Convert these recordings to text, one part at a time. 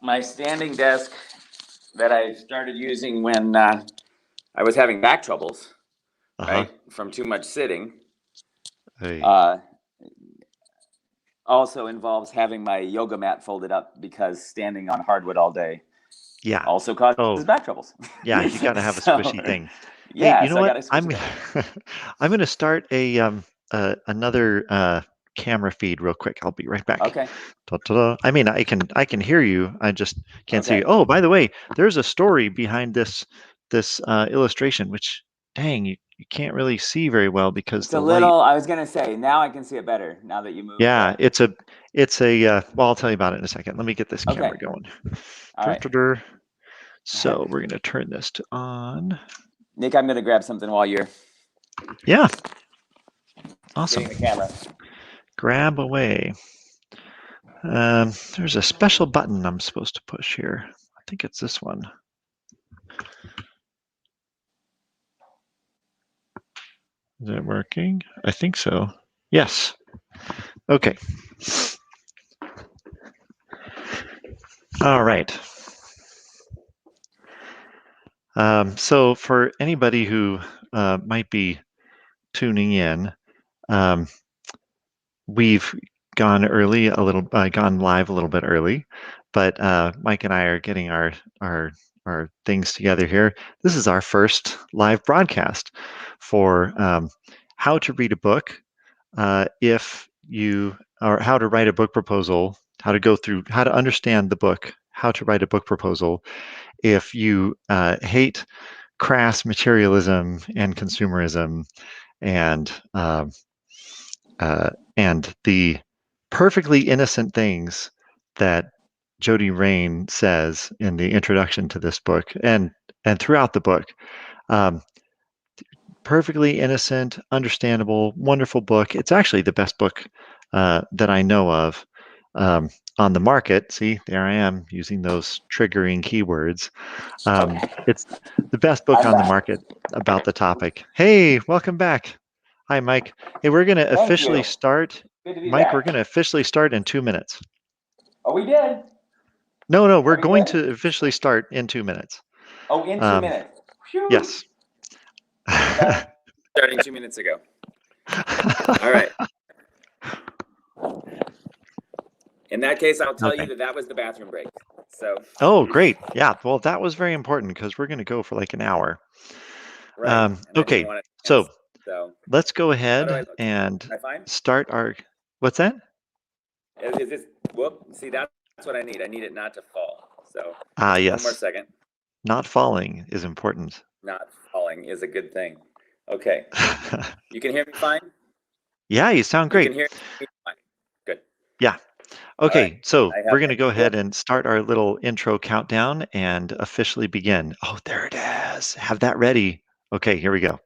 my standing desk that I started using when I was having back troubles, right, from too much sitting. Hey. Also involves having my yoga mat folded up because standing on hardwood all day also causes back troubles. Yeah, you got to have a squishy thing. Yeah, hey, you know so what? I got I'm going to start another camera feed real quick. I'll be right back. Okay. Ta-ta-da. I mean, I can hear you. I just can't see you. Oh, by the way, there's a story behind this illustration, which dang, you can't really see very well because it's a little. I was gonna say now I can see it better now that you moved. Yeah, it's a well, I'll tell you about it in a second. Let me get this camera going. All right. So we're gonna turn this to on. Nick, I'm gonna grab something while you're. Yeah. Awesome. The camera. Grab away. There's a special button I'm supposed to push here. I think it's this one. Is it working? I think so. Yes. Okay. All right. So for anybody who might be tuning in, we've gone live a little bit early, but Mike and I are getting our things together here. This is our first live broadcast for how to read a book, or how to write a book proposal, how to understand the book, how to write a book proposal if you hate crass materialism and consumerism and the perfectly innocent things that Jody Rein says in the introduction to this book and throughout the book. Perfectly innocent, understandable, wonderful book. It's actually the best book that I know of on the market. See, there I am using those triggering keywords. It's the best book on the market about the topic. Hey, welcome back. Hi, Mike. Hey, we're going to officially start. Mike, we're going to officially start in 2 minutes. Oh, we did? No, we're going to officially start in 2 minutes. Oh, in 2 minutes. Whew. Yes. Starting 2 minutes ago. All right. In that case, I'll tell you that was the bathroom break. So. Oh, great. Yeah. Well, that was very important because we're going to go for like an hour. Right. Okay. So let's go ahead and start our. What's that? Is this? Whoop. See, that's what I need. I need it not to fall. So. Yes. 1 more second. Not falling is important. Not falling is a good thing. Okay. You can hear me fine? Yeah, you sound great. You can hear me fine. Good. Yeah. Okay, right. So we're going to go ahead and start our little intro countdown and officially begin. Oh, there it is. Have that ready. Okay, here we go.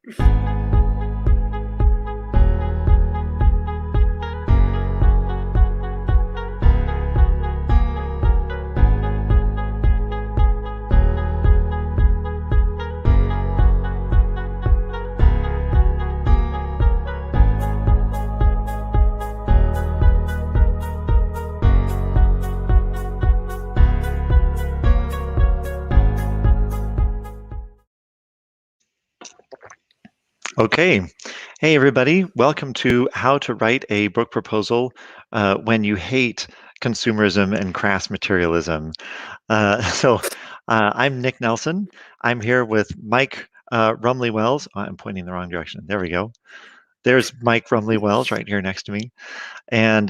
Okay. Hey, everybody. Welcome to How to Write a Book Proposal When You Hate Consumerism and Crass Materialism. I'm Nick Nelson. I'm here with Mike Rumley-Wells. Oh, I'm pointing the wrong direction. There we go. There's Mike Rumley-Wells right here next to me. And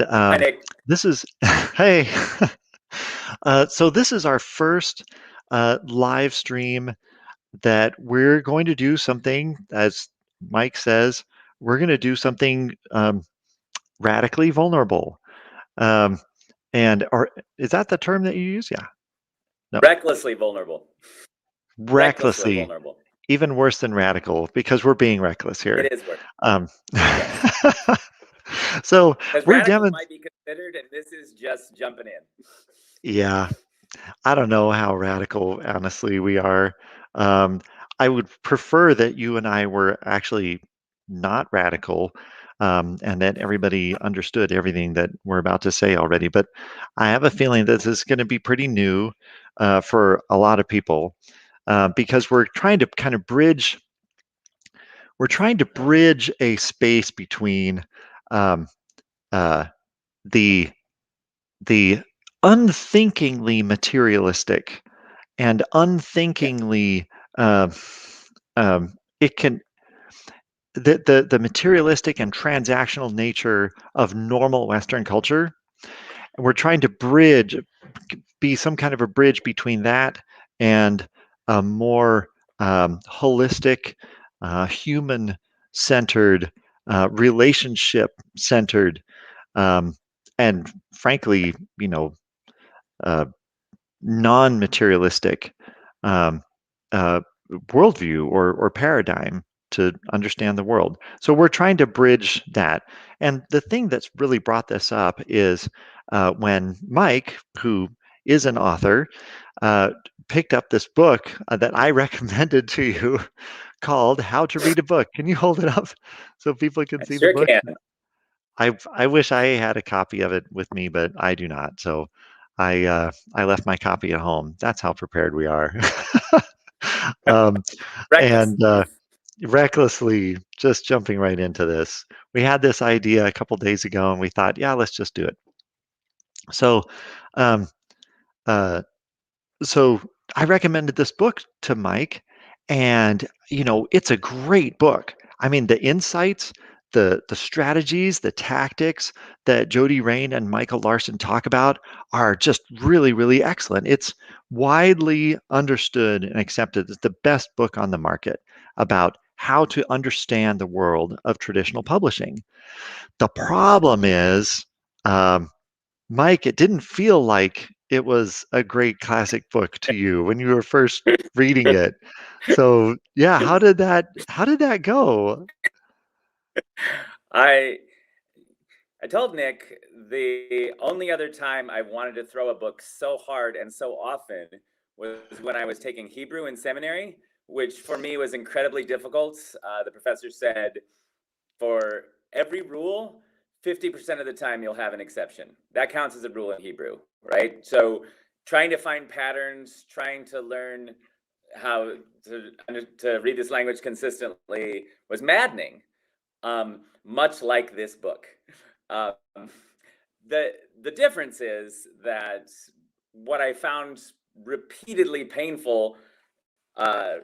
this is, hey. So this is our first live stream that we're going to do something, as Mike says, we're going to do something radically vulnerable. Is that the term that you use? Yeah. No. Recklessly vulnerable. Recklessly vulnerable. Even worse than radical, because we're being reckless here. It is worse. So we're radical might be considered, and this is just jumping in. Yeah. I don't know how radical, honestly, we are. I would prefer that you and I were actually not radical. and that everybody understood everything that we're about to say already. But I have a feeling that this is going to be pretty new for a lot of people because we're trying to kind of bridge. We're trying to bridge a space between um, uh, the the unthinkingly materialistic and unthinkingly uh, it can the materialistic and transactional nature of normal Western culture. We're trying to be some kind of a bridge between that and a more holistic, human centered, relationship centered, and frankly, uh, non materialistic um, uh, worldview or paradigm to understand the world. So we're trying to bridge that. And the thing that's really brought this up is when Mike, who is an author, uh, picked up this book that I recommended to you called How to Read a Book. Can you hold it up so people can I see the sure book? can. I wish I had a copy of it with me, but I do not. So I left my copy at home. That's how prepared we are. um, Reckless. and recklessly just jumping right into this. We had this idea a couple days ago, and we thought, yeah, let's just do it. So, um, uh, so I recommended this book to Mike, and it's a great book. I mean, the insights, the strategies, the tactics that Jody, Rein, and Michael Larson talk about are just really, really excellent. It's widely understood and accepted as the best book on the market about how to understand the world of traditional publishing. The problem is, um, Mike, it didn't feel like it was a great classic book to you when you were first reading it. So, yeah, how did that go? I I told Nick the only other time I wanted to throw a book so hard and so often was when I was taking Hebrew in seminary, which for me was incredibly difficult. The professor said, for every rule, 50% of the time you'll have an exception. That counts as a rule in Hebrew, right? So trying to find patterns, trying to learn how to read this language consistently was maddening, much like this book. Um, the difference is that what I found repeatedly painful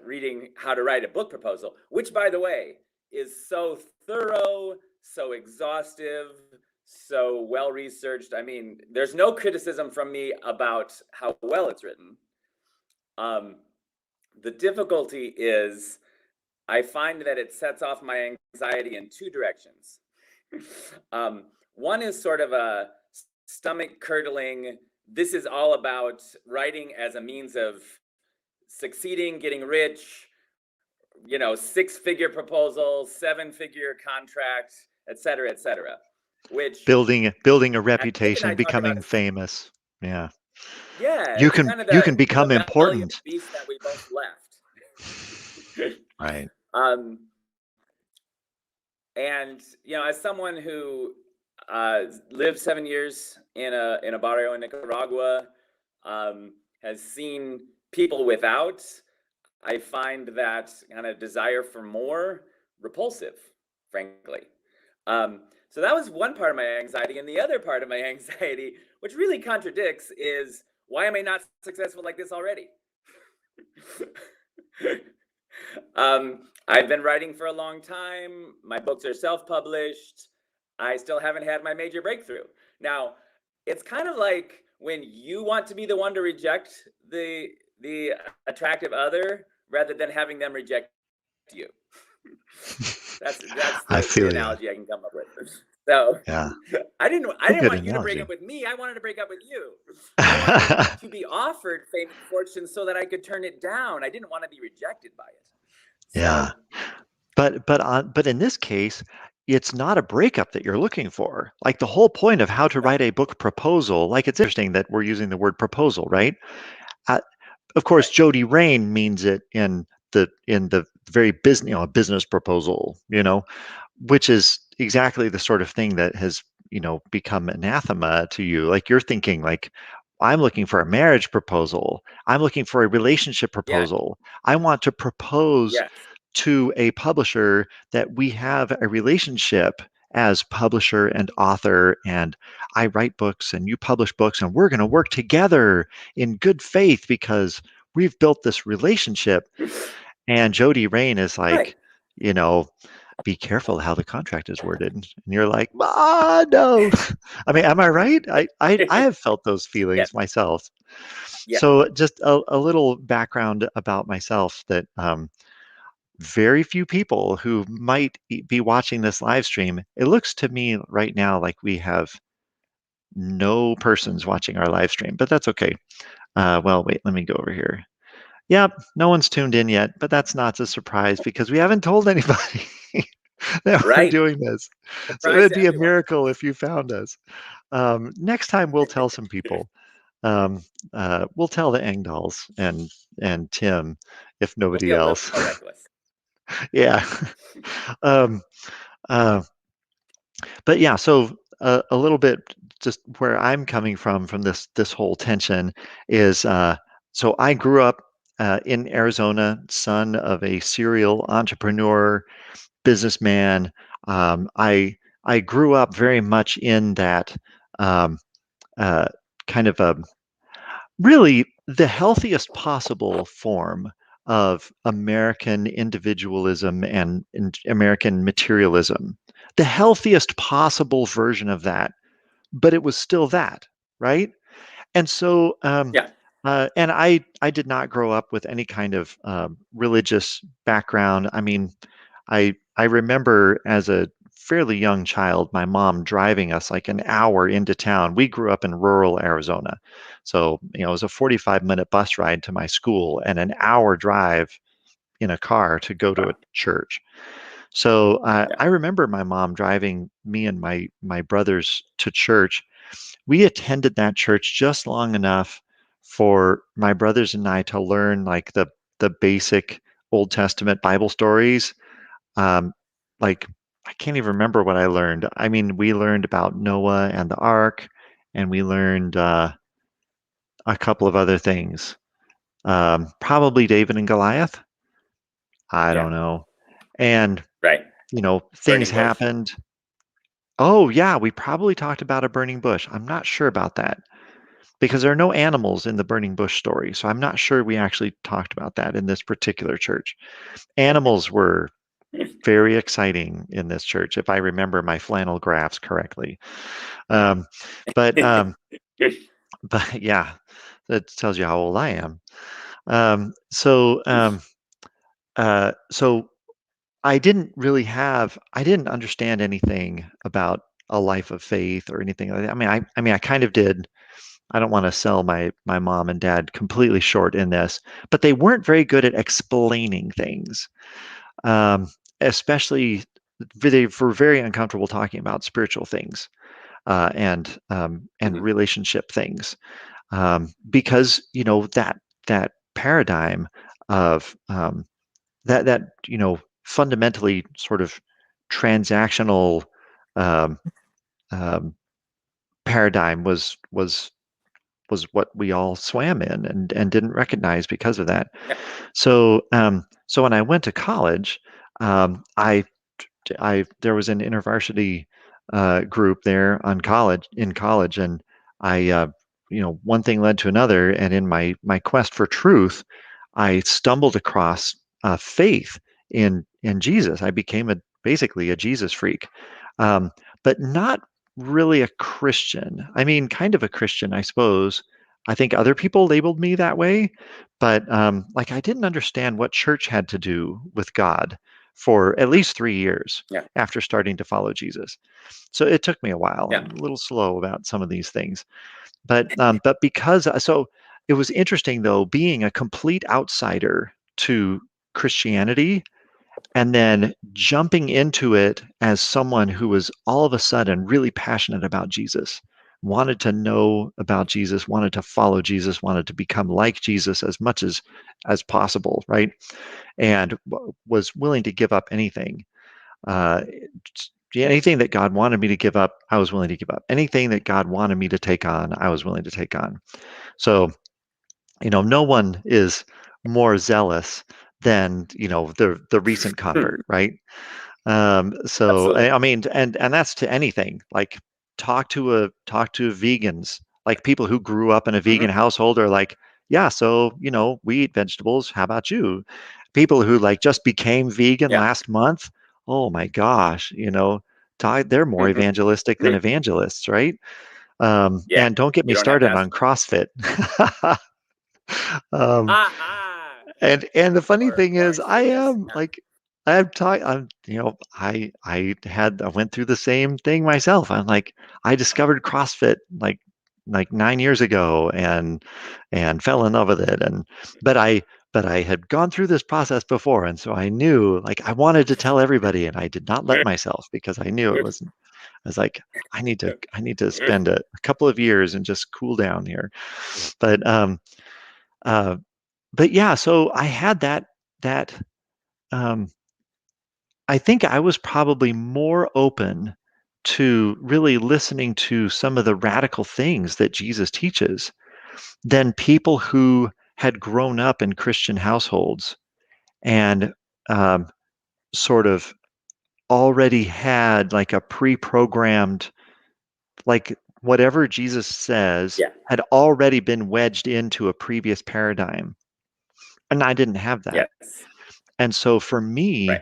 reading How to Write a Book Proposal, which, by the way, is so thorough, so exhaustive, so well researched. I mean, there's no criticism from me about how well it's written. The difficulty is I find that it sets off my anxiety in two directions. One is sort of a stomach curdling, this is all about writing as a means of succeeding, getting rich, 6-figure proposals, 7-figure contracts, et cetera, which Building a Nick and I reputation, talk about. becoming famous. Yeah. Yeah, You it's can kind of you the can become rebellious important. beast that we both left. Right. And as someone who lived 7 years in a barrio in Nicaragua, has seen people without, I find that kind of desire for more repulsive, frankly. So that was one part of my anxiety, and the other part of my anxiety, which really contradicts, is why am I not successful like this already? I've been writing for a long time. My books are self-published. I still haven't had my major breakthrough. Now, it's kind of like when you want to be the one to reject the attractive other rather than having them reject you. that's the analogy I can come up with. So yeah. I didn't want you to break up with me. I wanted to break up with you. I wanted to be offered fame and fortune so that I could turn it down. I didn't want to be rejected by it. So, yeah. But in this case, it's not a breakup that you're looking for. Like the whole point of How to Write a Book Proposal, like it's interesting that we're using the word proposal, right? Of course, Jody, Rein means it in the very business, business proposal, which is exactly the sort of thing that has, become anathema to you. Like you're thinking like, I'm looking for a marriage proposal. I'm looking for a relationship Yeah. proposal. I want to propose Yes. to a publisher that we have a relationship as publisher and author, and I write books and you publish books, and we're going to work together in good faith because we've built this relationship. And Jody Rein is Right. like, you know, be careful how the contract is worded. And you're like, no. I mean, am I right? I have felt those Yes. feelings myself. Yeah. So just a little background about myself that very few people who might be watching this live stream, it looks to me right now like we have no persons watching our live stream, but that's okay. Well, wait, let me go over here. Yep, no one's tuned in yet, but that's not a surprise because we haven't told anybody that we're Right. doing this. So Surprise it'd to be a everyone. miracle if you found us. Next time we'll tell some people. Um, we'll tell the Engdahls and Tim if We'll nobody be a little else. more reckless. Yeah. um, uh, but yeah, so a little bit just where I'm coming from this whole tension is so I grew up in Arizona, son of a serial entrepreneur, businessman. I grew up very much in that um, uh, kind of a really the healthiest possible form of American individualism and American materialism. The healthiest possible version of that, but it was still that, right? And so, Yeah. and I did not grow up with any kind of religious background. I mean, I remember as a fairly young child, my mom driving us like an hour into town. We grew up in rural Arizona, so it was a 45-minute bus ride to my school and an hour drive in a car to go to a Wow. church. So Yeah. I remember my mom driving me and my brothers to church. We attended that church just long enough for my brothers and I to learn like the basic Old Testament Bible stories. Um, like I can't even remember what I learned. I mean, we learned about Noah and the ark, and we learned a couple of other things. Probably David and Goliath. I Yeah. don't know. And Right. things Burning bush. happened. Oh yeah, we probably talked about a burning bush. I'm not sure about that, because there are no animals in the burning bush story. So I'm not sure we actually talked about that in this particular church. Animals were very exciting in this church, if I remember my flannel graphs correctly. Um, but but yeah, that tells you how old I am. So I didn't understand anything about a life of faith or anything like that. I kind of did. I don't want to sell my mom and dad completely short in this, but they weren't very good at explaining things, especially they were very uncomfortable talking about spiritual things and Mhm. relationship things, because that paradigm of that fundamentally sort of transactional um, um, paradigm was what we all swam in and didn't recognize because of that. Yeah. So when I went to college, I there was an intervarsity group there in college, and I one thing led to another, and in my quest for truth, I stumbled across faith in Jesus. I became basically a Jesus freak, um, but not really a Christian. I mean, kind of a Christian, I suppose. I think other people labeled me that way, but like I didn't understand what church had to do with God for at least 3 years Yeah. after starting to follow Jesus. So it took me a while. Yeah. I'm a little slow about some of these things, but because so it was interesting though, being a complete outsider to Christianity and then jumping into it as someone who was all of a sudden really passionate about Jesus, wanted to know about Jesus, wanted to follow Jesus, wanted to become like Jesus as much as possible, right? And was willing to give up anything, uh, anything that God wanted me to give up, I was willing to give up. Anything that God wanted me to take on, I was willing to take on. So, no one is more zealous than, the recent convert, right? So Absolutely. I mean, and that's to anything. Like talk to vegans, like people who grew up in a vegan household are like, yeah, so we eat vegetables. How about you? People who like just became vegan Yeah. last month. Oh my gosh, they're more evangelistic than evangelists, right? Yeah. And don't get You me don't have to started ask on them. CrossFit. um, Ah, and the funny thing is, Orange I fitness. am like, I went through the same thing myself. I'm like, I discovered CrossFit like 9 years ago and fell in love with it. But I had gone through this process before, and so I knew like I wanted to tell everybody, and I did not let myself because I knew it wasn't. I was like, I need to spend a couple of years and just cool down here. But uh, but yeah, so I had that um, I think I was probably more open to really listening to some of the radical things that Jesus teaches than people who had grown up in Christian households and um, sort of already had like a pre-programmed, like whatever Jesus says Yeah. had already been wedged into a previous paradigm. And I didn't have that. Yes. And so for Right. me,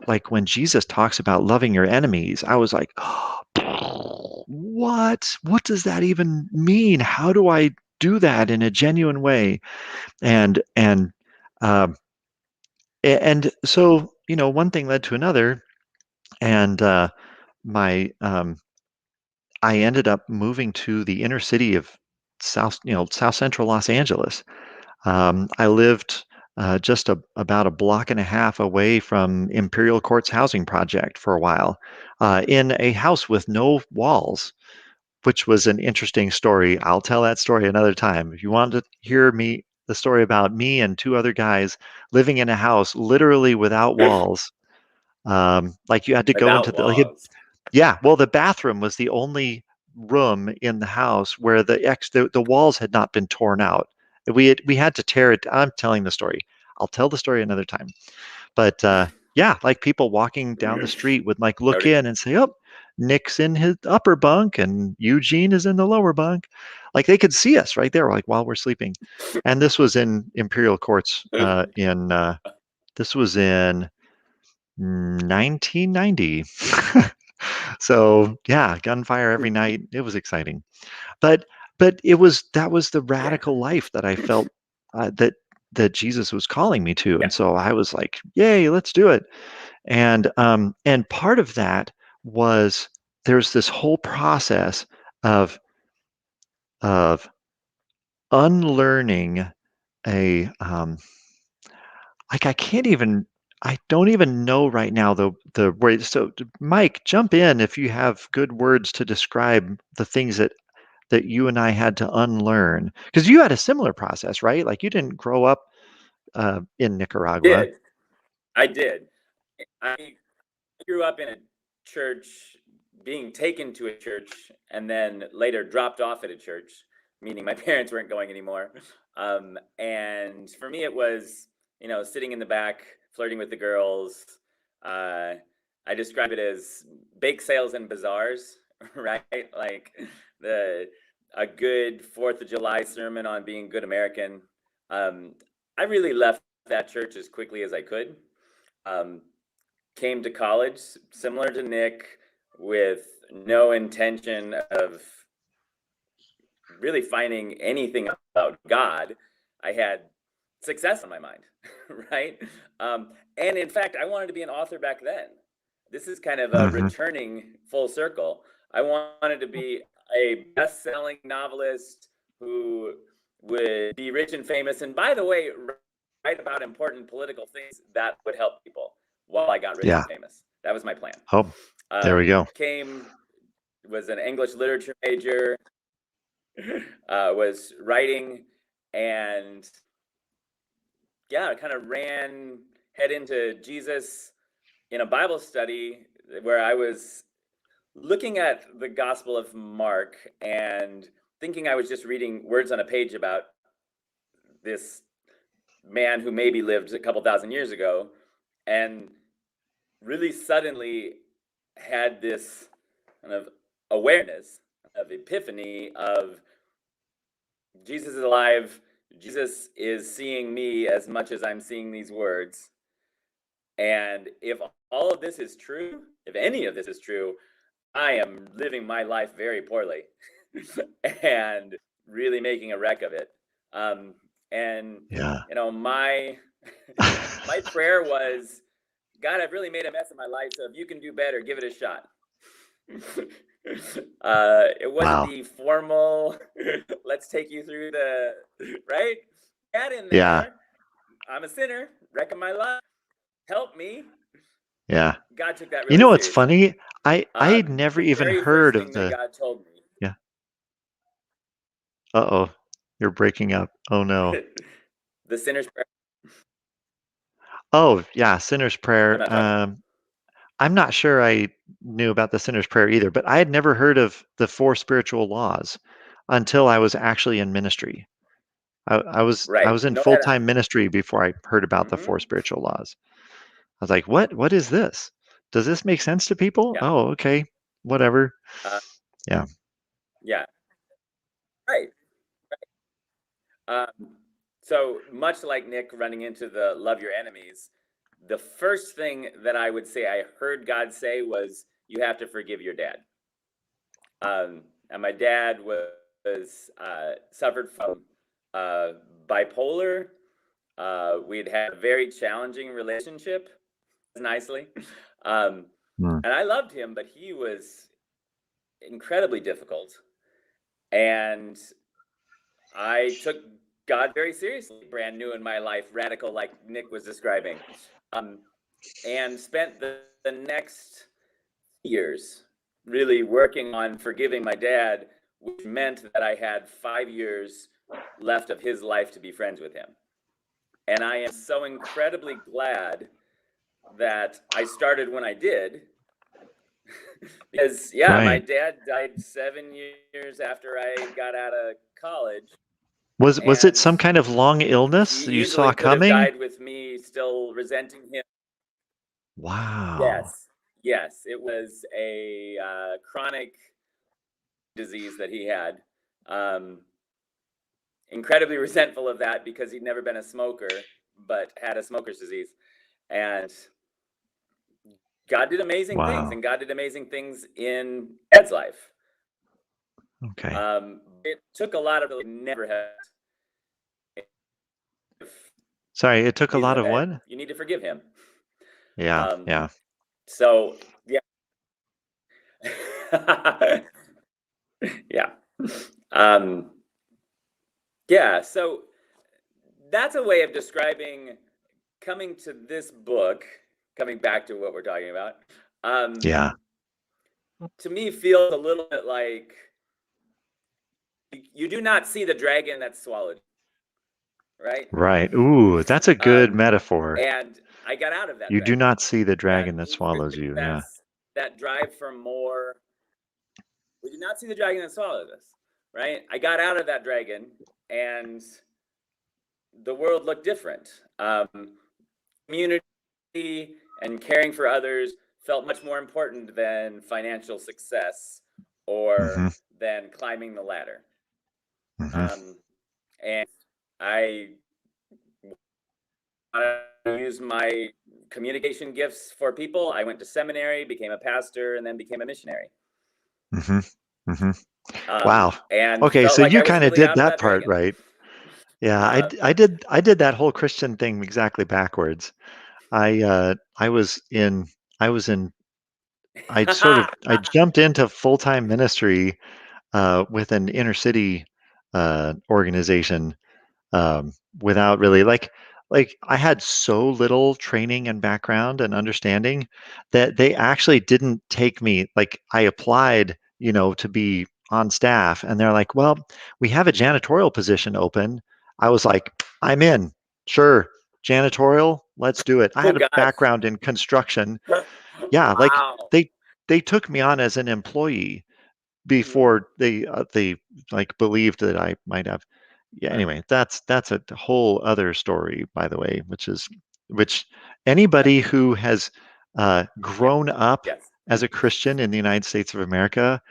like when Jesus talks about loving your enemies, I was like, what? What does that even mean? How do I do that in a genuine way? And um, and so one thing led to another, and my I ended up moving to the inner city of South Central Los Angeles. I lived just about a block and a half away from Imperial Courts housing project for a while, in a house with no walls, which was an interesting story. I'll tell that story another time. If you want to hear the story about me and two other guys living in a house literally without walls, like you had to go into Without the like, walls. yeah, well, the bathroom was the only room in the house where the walls had not been torn out. We had to tear it. I'm telling the story. I'll tell the story another time. But yeah, like people walking down the street would like look Noted. in and say, "Oh, Nick's in his upper bunk and Eugene is in the lower bunk." Like they could see us right there, like while we're sleeping. And this was in Imperial Courts. In This was in 1990. So yeah, gunfire every night. It was exciting, but that was the Yeah. radical life that I felt that Jesus was calling me to, Yeah. and so I was like, "Yay, let's do it!" And part of that was there's this whole process of of unlearning a like I don't even know right now the word. So Mike, jump in if you have good words to describe the things that you and I had to unlearn, because you had a similar process, right? Like you didn't grow up in Nicaragua. Did. I did. I grew up in a church, being taken to a church, and then later dropped off at a church, meaning my parents weren't going anymore. And for me, it was, sitting in the back, flirting with the girls. Uh, I describe it as bake sales and bazaars, right? Like the a good Fourth of July sermon on being good American. Um, I really left that church as quickly as I could. Um, Came to college similar to Nick with no intention of really finding anything about God. I had success on my mind, right? And in fact, I wanted to be an author back then. This is kind of a Hmm. returning full circle. I wanted to be a best-selling novelist who would be rich and famous, and by the way, write about important political things that would help people while I got rich Yeah. and famous. That was my plan. Oh, there we go. Was an English literature major, was writing, and yeah, kind of ran head into Jesus in a Bible study where I was looking at the Gospel of Mark and thinking I was just reading words on a page about this man who maybe lived a couple thousand years ago, and really suddenly had this kind of awareness of epiphany of Jesus is alive. Jesus is seeing me as much as I'm seeing these words. And if all of this is true, if any of this is true, I am living my life very poorly and really making a wreck of it. And Yeah. you know, my my prayer was, God, I've really made a mess of my life, so if you can do better, give it a shot. It wasn't Wow. the formal, let's take you through the, right? Get in there. Yeah. I'm a sinner, wrecking my life. Help me. Yeah. God took that really You know what's seriously. funny? I'd never The even very heard first of thing that the. God told me. Yeah. Uh-oh. You're breaking up. Oh no. The sinner's prayer. Oh, yeah, sinner's I'm prayer. not talking. I'm not sure I knew about the sinner's prayer either, but I had never heard of the four spiritual laws until I was actually in ministry. I was Right. in No head full-time on. ministry before I heard about the four spiritual laws. I was like, what is this? Does this make sense to people? Yeah. Oh, okay. Whatever. Yeah. Yeah. Right. So much like Nick running into the love your enemies, the first thing that I would say I heard God say was, you have to forgive your dad. And my dad was suffered from bipolar. We'd had a very challenging relationship, nicely. And I loved him, but he was incredibly difficult. And I took God very seriously, brand new in my life, radical, like Nick was describing, and spent the next years really working on forgiving my dad, which meant that I had 5 years left of his life to be friends with him. And I am so incredibly glad that I started when I did, because my dad died 7 years after I got out of college. Was it some kind of long illness He you saw could have coming? died with me still resenting him. Wow. Yes, it was a chronic disease that he had. Incredibly resentful of that because he'd never been a smoker, but had a smoker's disease. And God did amazing things, and God did amazing things in Ed's life. Okay. It took a lot of never had. Sorry, it took a lot of what? You need to forgive him. Yeah, yeah. So, yeah. Yeah. Yeah, so that's a way of describing coming to this book, coming back to what we're talking about. Yeah. To me, feels a little bit like you do not see the dragon that swallowed you, right? Right. Ooh, that's a good metaphor. And I got out of that. You do not see the dragon that swallows you. Yeah. That drive for more. We did not see the dragon that swallowed us, right? I got out of that dragon, and the world looked different. Community and caring for others felt much more important than financial success or than climbing the ladder. And I used my communication gifts for people. I went to seminary, became a pastor, and then became a missionary. Wow. And okay, so like you kind of really did that part, right? Yeah, I did that whole Christian thing exactly backwards. I jumped into full-time ministry with an inner city organization without really like I had so little training and background and understanding that they actually didn't take me. Like I applied, to be on staff, and they're like, "Well, we have a janitorial position open." I was like, "I'm in. Sure, janitorial, let's do it." I had a background in construction, Yeah, like Wow. they took me on as an employee before they like believed that I might have. Yeah, anyway, that's a whole other story, by the way, which anybody who has grown up Yes. as a Christian in the United States of America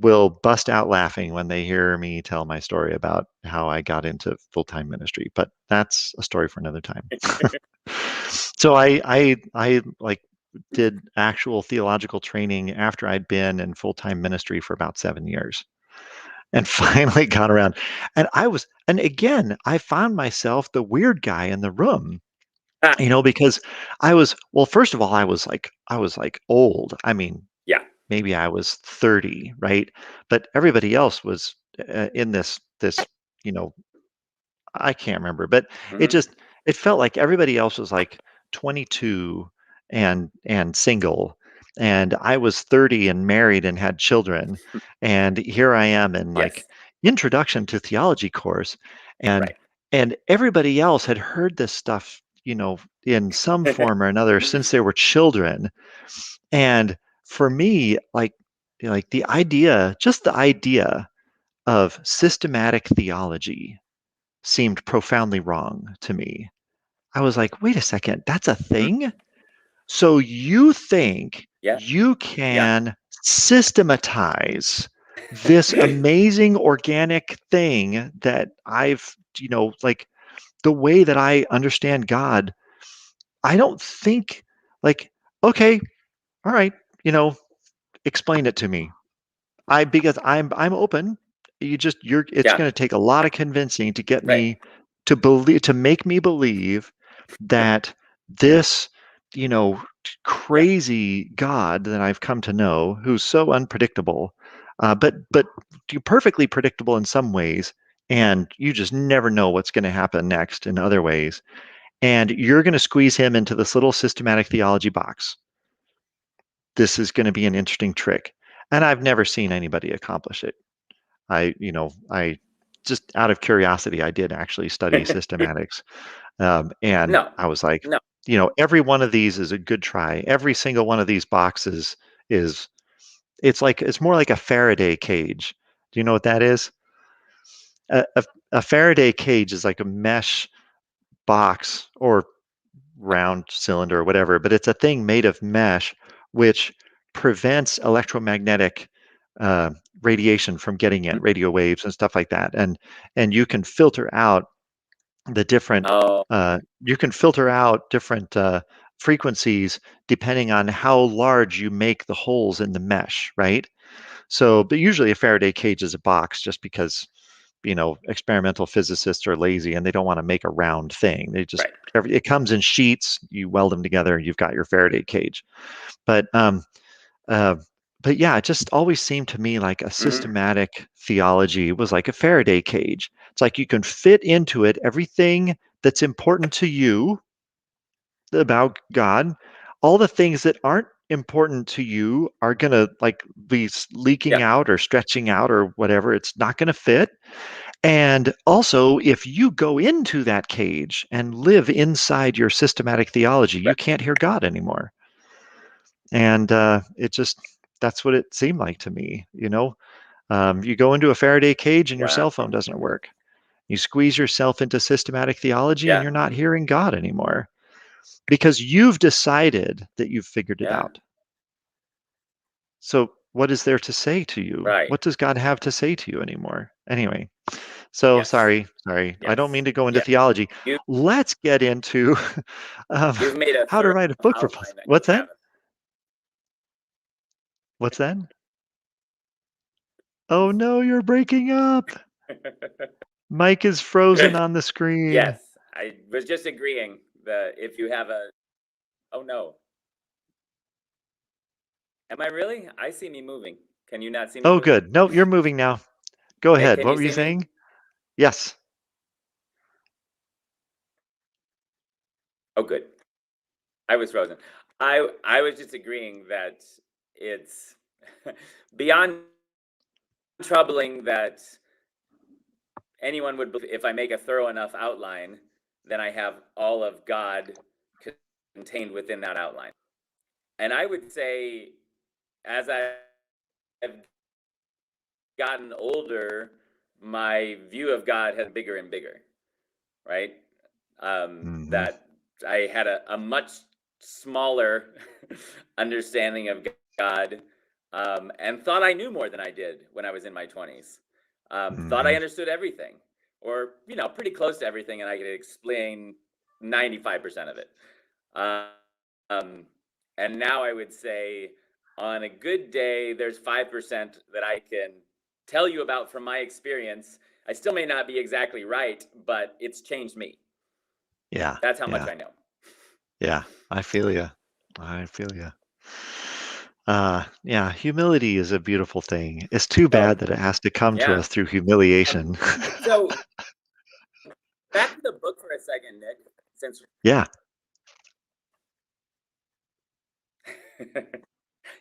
will bust out laughing when they hear me tell my story about how I got into full-time ministry, but that's a story for another time. So I like did actual theological training after I'd been in full-time ministry for about 7 years and finally got around. And again, I found myself the weird guy in the room, Ah, because well, first of all, I was like old. I mean, yeah. maybe I was 30, right? But everybody else was in this, you know, I can't remember, but it Mhm. just it felt like everybody else was like 22 and single, and I was 30 and married and had children, and here I am in like Yes. introduction to theology course, and Right. and everybody else had heard this stuff, in some form or another since they were children. And for me, like just the idea of systematic theology seemed profoundly wrong to me. I was like, wait a second, that's a Mhm. thing? So you think Yeah. you Yeah. can systematize this amazing organic thing that like the way that I understand God? I don't think, like, okay, all right, you know, explain it to me. Because I'm open. It's Yeah. going to take a lot of convincing to get Right. me to make me believe that this, you know, Yeah. crazy God that I've come to know, who's so unpredictable, but perfectly predictable in some ways, and you just never know what's going to happen next in other ways. And you're going to squeeze him into this little systematic theology box. This is going to be an interesting trick. And I've never seen anybody accomplish it. I just out of curiosity, I did actually study systematics. And No. I was like, No. every one of these is a good try. Every single one of these boxes is, it's more like a Faraday cage. Do you know what that is? A Faraday cage is like a mesh box or round cylinder or whatever, but it's a thing made of mesh which prevents electromagnetic radiation from getting in, Mhm. radio waves and stuff like that. And you can filter out the different Oh, frequencies depending on how large you make the holes in the mesh, right? So, but usually a Faraday cage is a box just because experimental physicists are lazy and they don't want to make a round thing. right. It comes in sheets, you weld them together, and you've got your Faraday cage. But uh, but yeah, it just always seemed to me like a Mhm. systematic theology was like a Faraday cage. It's like you can fit into it everything that's important to you about God. All the things that aren't important to you are gonna like be leaking Yeah. out or stretching out or whatever. It's not gonna fit. And also, if you go into that cage and live inside your systematic theology, you Right. can't hear God anymore. And that's what it seemed like to me. You go into a Faraday cage and your Wow. cell phone doesn't work. You squeeze yourself into systematic theology and Yeah. you're not hearing God anymore because you've decided that you've figured it Yeah. out. So, what is there to say to you? Right. What does God have to say to you anymore? Anyway, so Yes. sorry. I don't Yes. mean to go into Yeah. theology. You Let's get into um, you've made a how to thorough write a book proposal. outline that you What's that? haven't. What's that? Oh no, you're breaking up. Mike is frozen on the screen. Yes. I was just agreeing that if you have a oh no. Am I really? I see me moving. Can you not see me Oh, moving? good. No, you're moving now. Go Nick, ahead. can What you were you see me? saying? Yes. Oh, good. I was frozen. I was just agreeing that it's beyond troubling that anyone would believe if I make a thorough enough outline, then I have all of God contained within that outline. And I would say, as I've gotten older, my view of God has bigger and bigger, right? That I had a much smaller understanding of God, and thought I knew more than I did when I was in my 20s. Thought I understood everything, or pretty close to everything, and I could explain 95% of it. And now I would say, on a good day, there's 5% that I can tell you about from my experience. I still may not be exactly right, but it's changed me. Yeah. That's how much I know. Yeah, I feel you. I feel you. Yeah, humility is a beautiful thing. It's too bad that it has to come to us through humiliation. So back to the book for a second, Nick. Since yeah.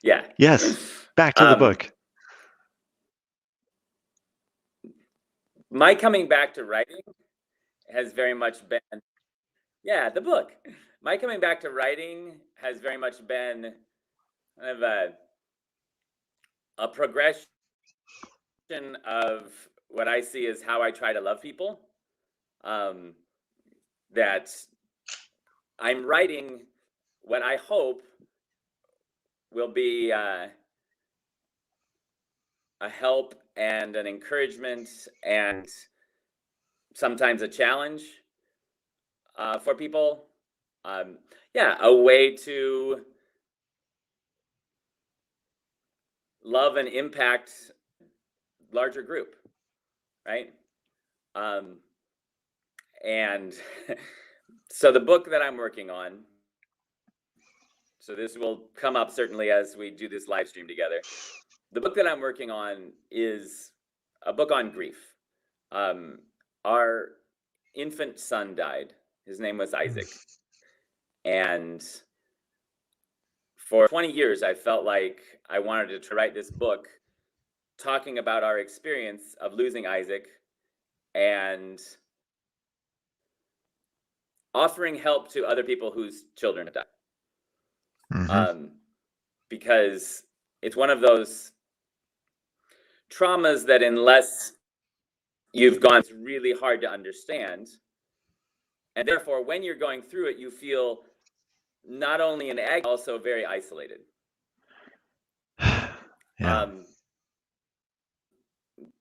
Yeah. Yes. Back to the book. My coming back to writing has very much been, the book. My coming back to writing has very much been kind of a progression of what I see as how I try to love people. That I'm writing what I hope will be a help and an encouragement and sometimes a challenge for people. A way to love and impact larger group, right? And so the book that I'm working on, so this will come up certainly as we do this live stream together. The book that I'm working on is a book on grief. Our infant son died. His name was Isaac. And for 20 years, I felt like I wanted to write this book talking about our experience of losing Isaac and offering help to other people whose children have died. Because it's one of those traumas that unless you've gone, it's really hard to understand. And therefore, when you're going through it, you feel not only in agony, also very isolated.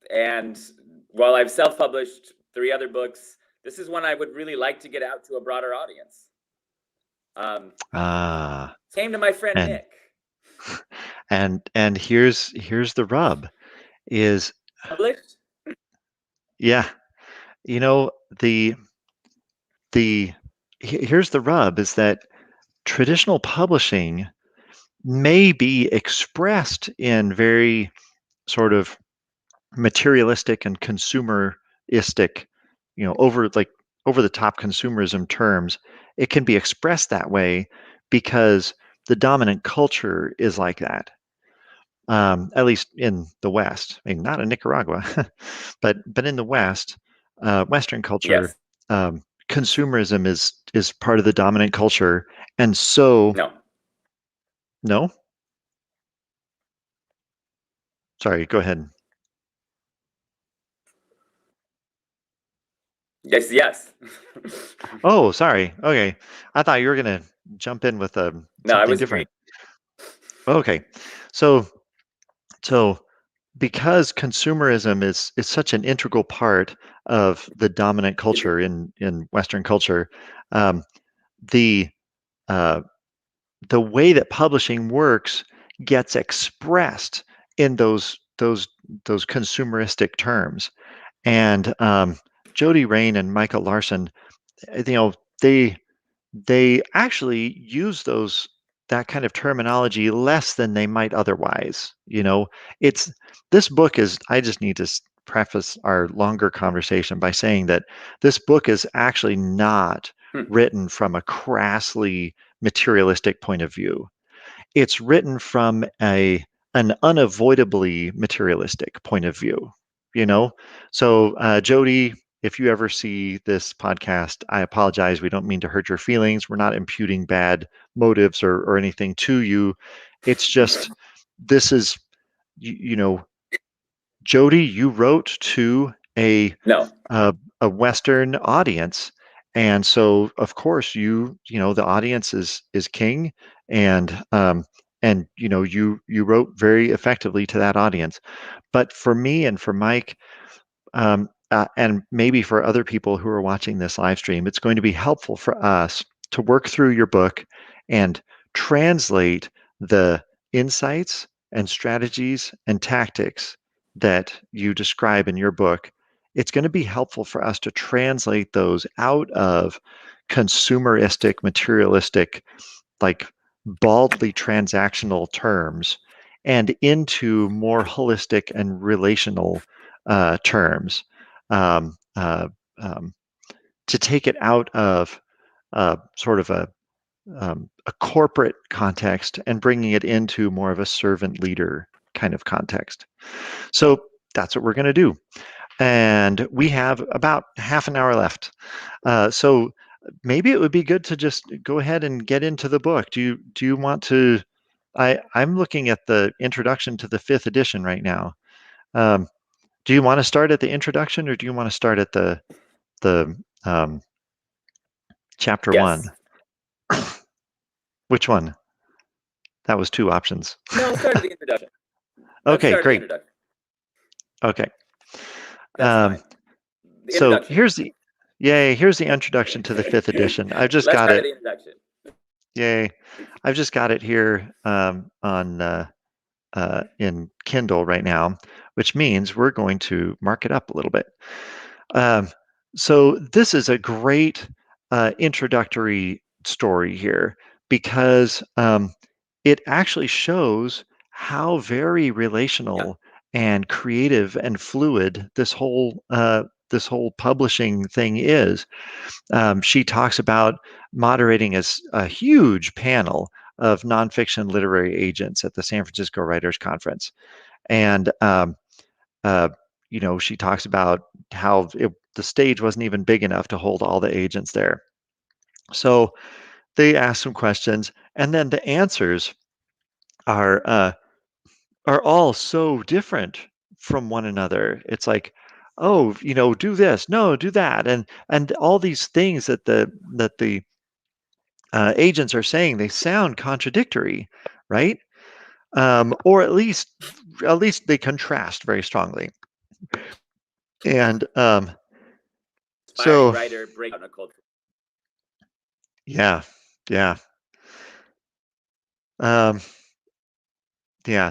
And while I've self-published 3 other books, this is one I would really like to get out to a broader audience. Came to my friend Nick. And here's the rub is published. Yeah, here's the rub is that traditional publishing may be expressed in very sort of materialistic and consumeristic, over the top consumerism terms. It can be expressed that way because the dominant culture is like that. At least in the West. I mean, not in Nicaragua, but in the West, Western culture, consumerism is part of the dominant culture, and so no. Sorry, go ahead. Yes. Oh, sorry. Okay, I thought you were gonna jump in with something different. Okay, so because consumerism is such an integral part of the dominant culture in Western culture, the way that publishing works gets expressed in those consumeristic terms. And Jody, Rein, and Michael Larson, they actually use that kind of terminology less than they might otherwise. This book is, I just need to preface our longer conversation by saying that this book is actually not written from a crassly materialistic point of view. It's written from an unavoidably materialistic point of view. So Jody if you ever see this podcast, I apologize. We don't mean to hurt your feelings. We're not imputing bad motives or anything to you. It's just, this is, Jody, you wrote to a Western audience, and so of course the audience is king, and you wrote very effectively to that audience. But for me and for Mike, and maybe for other people who are watching this live stream, it's going to be helpful for us to work through your book and translate the insights and strategies and tactics that you describe in your book. It's going to be helpful for us to translate those out of consumeristic, materialistic, like baldly transactional terms and into more holistic and relational terms, um, uh, um, to take it out of sort of a corporate context and bringing it into more of a servant leader kind of context. So that's what we're going to do. And we have about half an hour left. So maybe it would be good to just go ahead and get into the book. Do you want to? I'm looking at the introduction to the 5th edition right now. Do you want to start at the introduction, or do you want to start at the chapter 1? Which one? That was 2 options. No, start at the introduction. Okay, great. Okay. That's fine. So here's the introduction to the 5th edition. I've just got it. Yay! I've just got it here on in Kindle right now, which means we're going to mark it up a little bit. So this is a great introductory story here, because it actually shows how very relational and creative and fluid this whole publishing thing is. She talks about moderating a huge panel of nonfiction literary agents at the San Francisco Writers Conference, and she talks about how the stage wasn't even big enough to hold all the agents there. So they ask some questions, and then the answers are all so different from one another. It's like, oh, do this, no, do that, and all these things that the agents are saying, they sound contradictory, right? Or at least they contrast very strongly. And so writer break out in a culture. Yeah.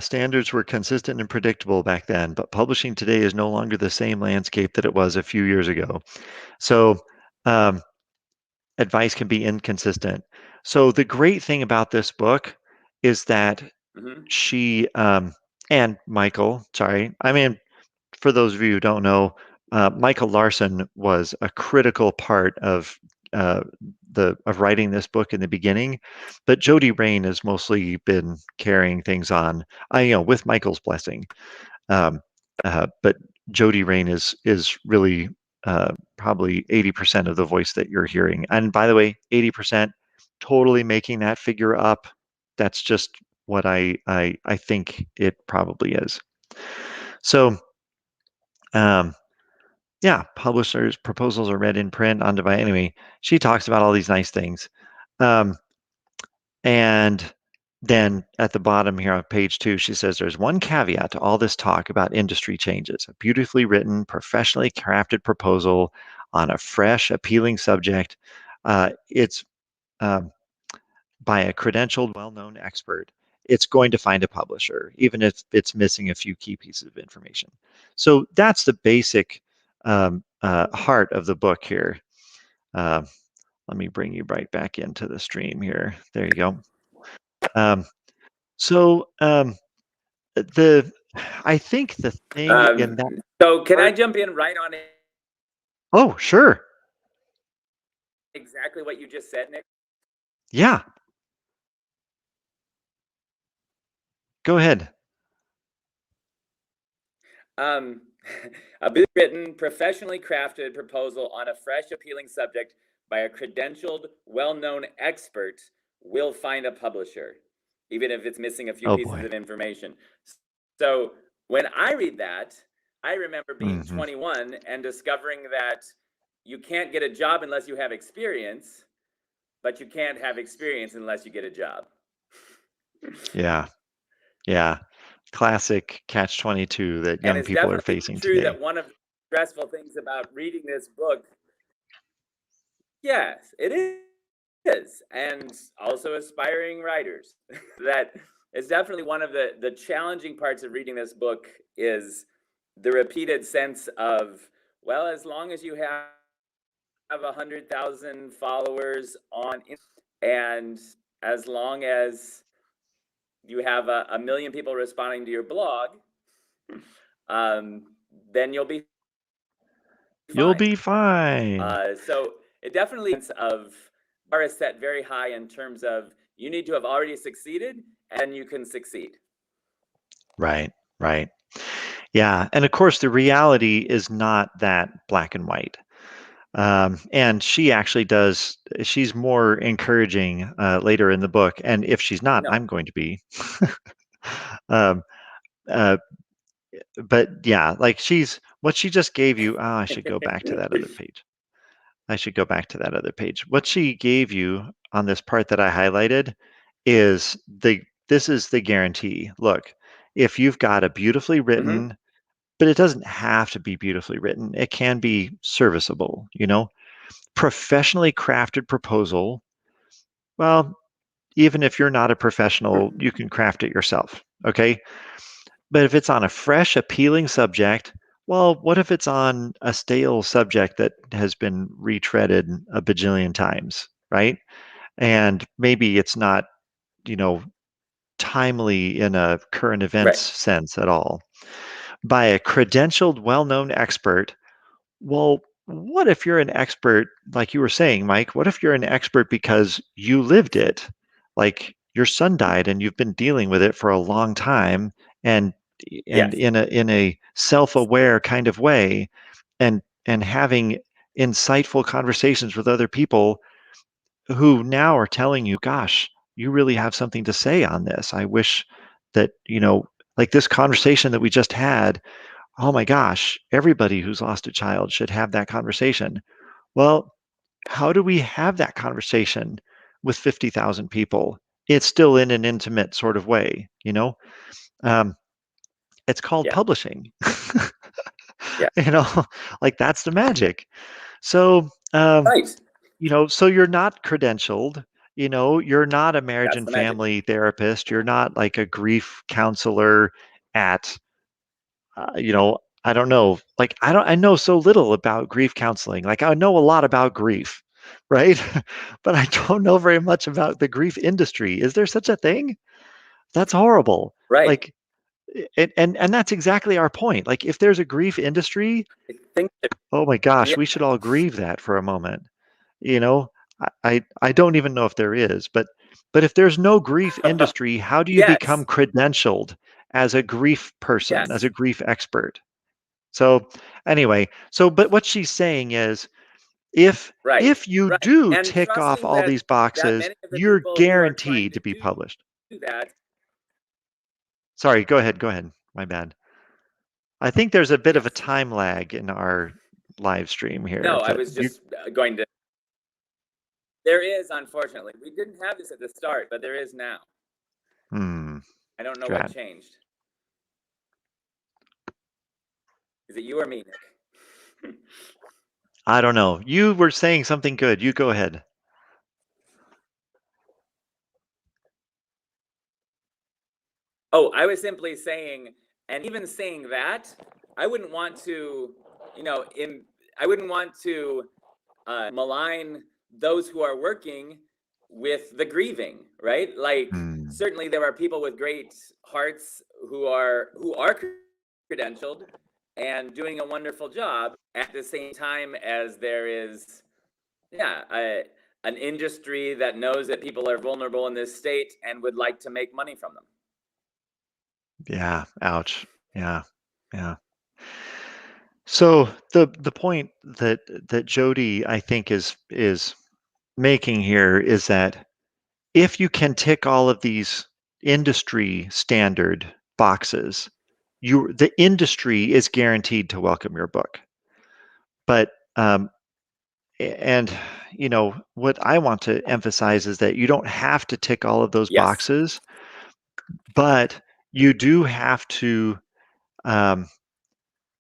Standards were consistent and predictable back then, but publishing today is no longer the same landscape that it was a few years ago. So advice can be inconsistent. So the great thing about this book is that she and Michael, for those of you who don't know, Michael Larson was a critical part of writing this book in the beginning, but Jody Rein has mostly been carrying things on, with Michael's blessing. But Jody Rein is really probably 80% of the voice that you're hearing. And by the way, 80%, totally making that figure up. That's just what I think it probably is. So, publishers' proposals are read in print on device. Anyway, she talks about all these nice things. And then at the bottom here on page 2, she says there's one caveat to all this talk about industry changes: a beautifully written, professionally crafted proposal on a fresh, appealing subject. It's by a credentialed, well-known expert. It's going to find a publisher, even if it's missing a few key pieces of information. So that's the basic heart of the book here. Let me bring you right back into the stream here. There you go. I think the thing in that. So can I jump in right on it? Oh, sure. Exactly what you just said, Nick. Yeah. Go ahead. A written, professionally crafted proposal on a fresh, appealing subject by a credentialed, well-known expert will find a publisher, even if it's missing a few pieces of information. So when I read that, I remember being 21 and discovering that you can't get a job unless you have experience, but you can't have experience unless you get a job. Yeah. Yeah. Classic catch-22 that young people are facing today. And it's definitely true that one of the stressful things about reading this book, yes, it is, and also aspiring writers, that is definitely one of the challenging parts of reading this book is the repeated sense of, well, as long as you have 100,000 followers on Instagram, and as long as you have a million people responding to your blog, then you'll be fine. You'll be fine. So it definitely of bar is set very high in terms of you need to have already succeeded and you can succeed. Right, right. Yeah, and of course the reality is not that black and white. And she actually does, she's more encouraging later in the book. And if she's not, I'm going to be. um, but yeah, like what she just gave you. Oh, I should go back to that other page. I should go back to that other page. What she gave you on this part that I highlighted is this is the guarantee. Look, if you've got a beautifully written, but it doesn't have to be beautifully written. It can be serviceable, professionally crafted proposal. Well, even if you're not a professional, you can craft it yourself. Okay. But if it's on a fresh, appealing subject, well, what if it's on a stale subject that has been retreaded a bajillion times, right? And maybe it's not, timely in a current events sense at all. By a credentialed, well-known expert, well, what if you're an expert, like you were saying, Mike? What if you're an expert because you lived it? Like your son died and you've been dealing with it for a long time, and in a self-aware kind of way, and having insightful conversations with other people who now are telling you, gosh, you really have something to say on this. I wish that, like this conversation that we just had, oh my gosh, everybody who's lost a child should have that conversation. Well, how do we have that conversation with 50,000 people? It's still in an intimate sort of way, it's called publishing. Like that's the magic. So, so you're not credentialed, you're not a marriage and family therapist. You're not like a grief counselor at, I don't know, like, I know so little about grief counseling. Like I know a lot about grief, right? But I don't know very much about the grief industry. Is there such a thing? That's horrible. Right. Like, and that's exactly our point. Like if there's a grief industry, oh my gosh, we should all grieve that for a moment. I don't even know if there is, but if there's no grief industry, how do you become credentialed as a grief person, as a grief expert? So anyway, but what she's saying is if you do tick off all these boxes, you're guaranteed to be published. Sorry, go ahead. My bad. I think there's a bit of a time lag in our live stream here. No, I was just going to. There is, unfortunately. We didn't have this at the start, but there is now. I don't know what changed. Is it you or me, Nick? I don't know. You were saying something good. You go ahead. Oh, I was simply saying, and even saying that, I wouldn't want to, I wouldn't want to malign those who are working with the grieving, right? Like certainly there are people with great hearts who are credentialed and doing a wonderful job at the same time as there is an industry that knows that people are vulnerable in this state and would like to make money from them. Yeah, ouch. Yeah. So the point that Jody, I think, is making here is that if you can tick all of these industry standard boxes, the industry is guaranteed to welcome your book. But and what I want to emphasize is that you don't have to tick all of those boxes, but you do have to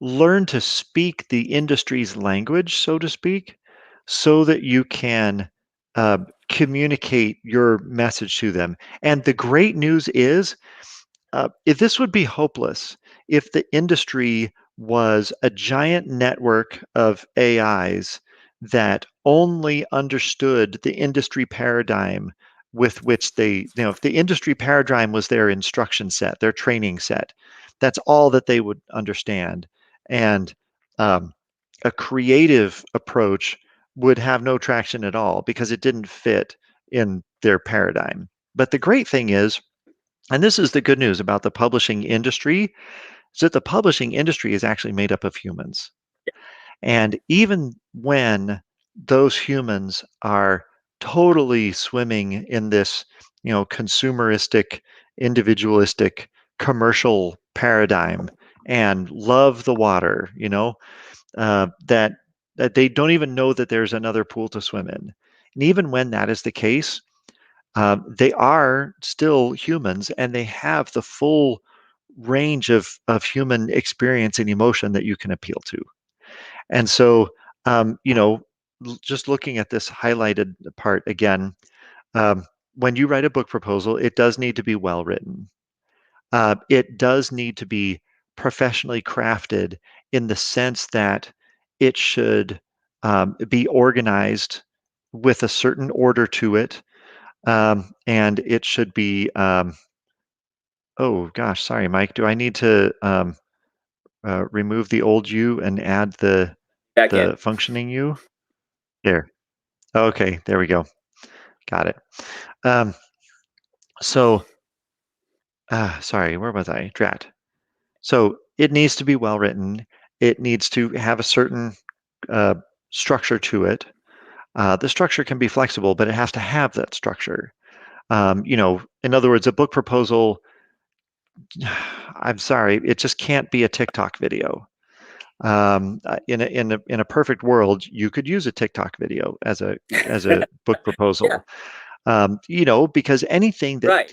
learn to speak the industry's language, so to speak, so that you can communicate your message to them. And the great news is, if this would be hopeless if the industry was a giant network of AIs that only understood the industry paradigm with which if the industry paradigm was their instruction set, their training set, that's all that they would understand. And a creative approach would have no traction at all because it didn't fit in their paradigm. But the great thing is, and this is the good news about the publishing industry, is that the publishing industry is actually made up of humans. And even when those humans are totally swimming in this, consumeristic, individualistic, commercial paradigm and love the water, that they don't even know that there's another pool to swim in. And even when that is the case, they are still humans and they have the full range of human experience and emotion that you can appeal to. And so, just looking at this highlighted part again, when you write a book proposal, it does need to be well written. It does need to be professionally crafted in the sense that it should be organized with a certain order to it. And it should be, oh gosh, sorry, Mike. Do I need to remove the old U and add the functioning U? There. Okay, there we go. Got it. So, sorry, where was I? Drat. So it needs to be well written. It needs to have a certain structure to it. The structure can be flexible, but it has to have that structure. In other words, a book proposal, I'm sorry, it just can't be a TikTok video. In a perfect world, you could use a TikTok video as a book proposal. Because anything that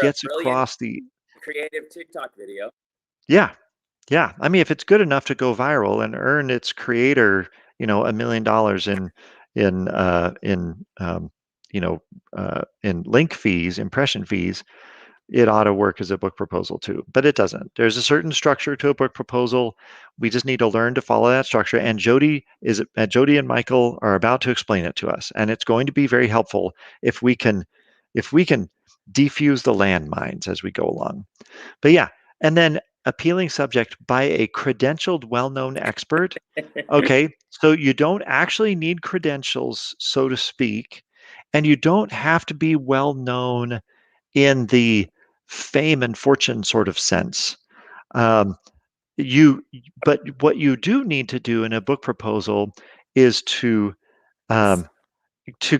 gets across the creative TikTok video. Yeah. I mean, if it's good enough to go viral and earn its creator, $1 million in link fees, impression fees, it ought to work as a book proposal too. But it doesn't. There's a certain structure to a book proposal. We just need to learn to follow that structure. And Jody and Michael are about to explain it to us, and it's going to be very helpful if we can defuse the landmines as we go along. But yeah, and then appealing subject by a credentialed, well-known expert. Okay, so you don't actually need credentials, so to speak, and you don't have to be well-known in the fame and fortune sort of sense. But what you do need to do in a book proposal is to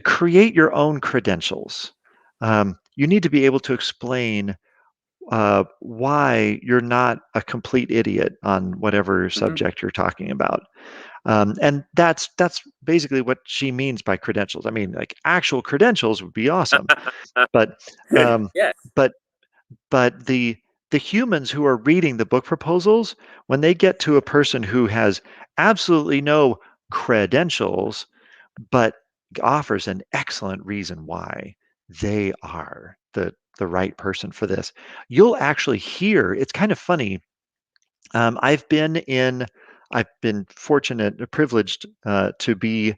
create your own credentials. You need to be able to explain why you're not a complete idiot on whatever subject you're talking about. And that's basically what she means by credentials. I mean, like actual credentials would be awesome, but yes. but the humans who are reading the book proposals, when they get to a person who has absolutely no credentials, but offers an excellent reason why they are the right person for this, you'll actually hear, it's kind of funny. I've been fortunate, privileged to be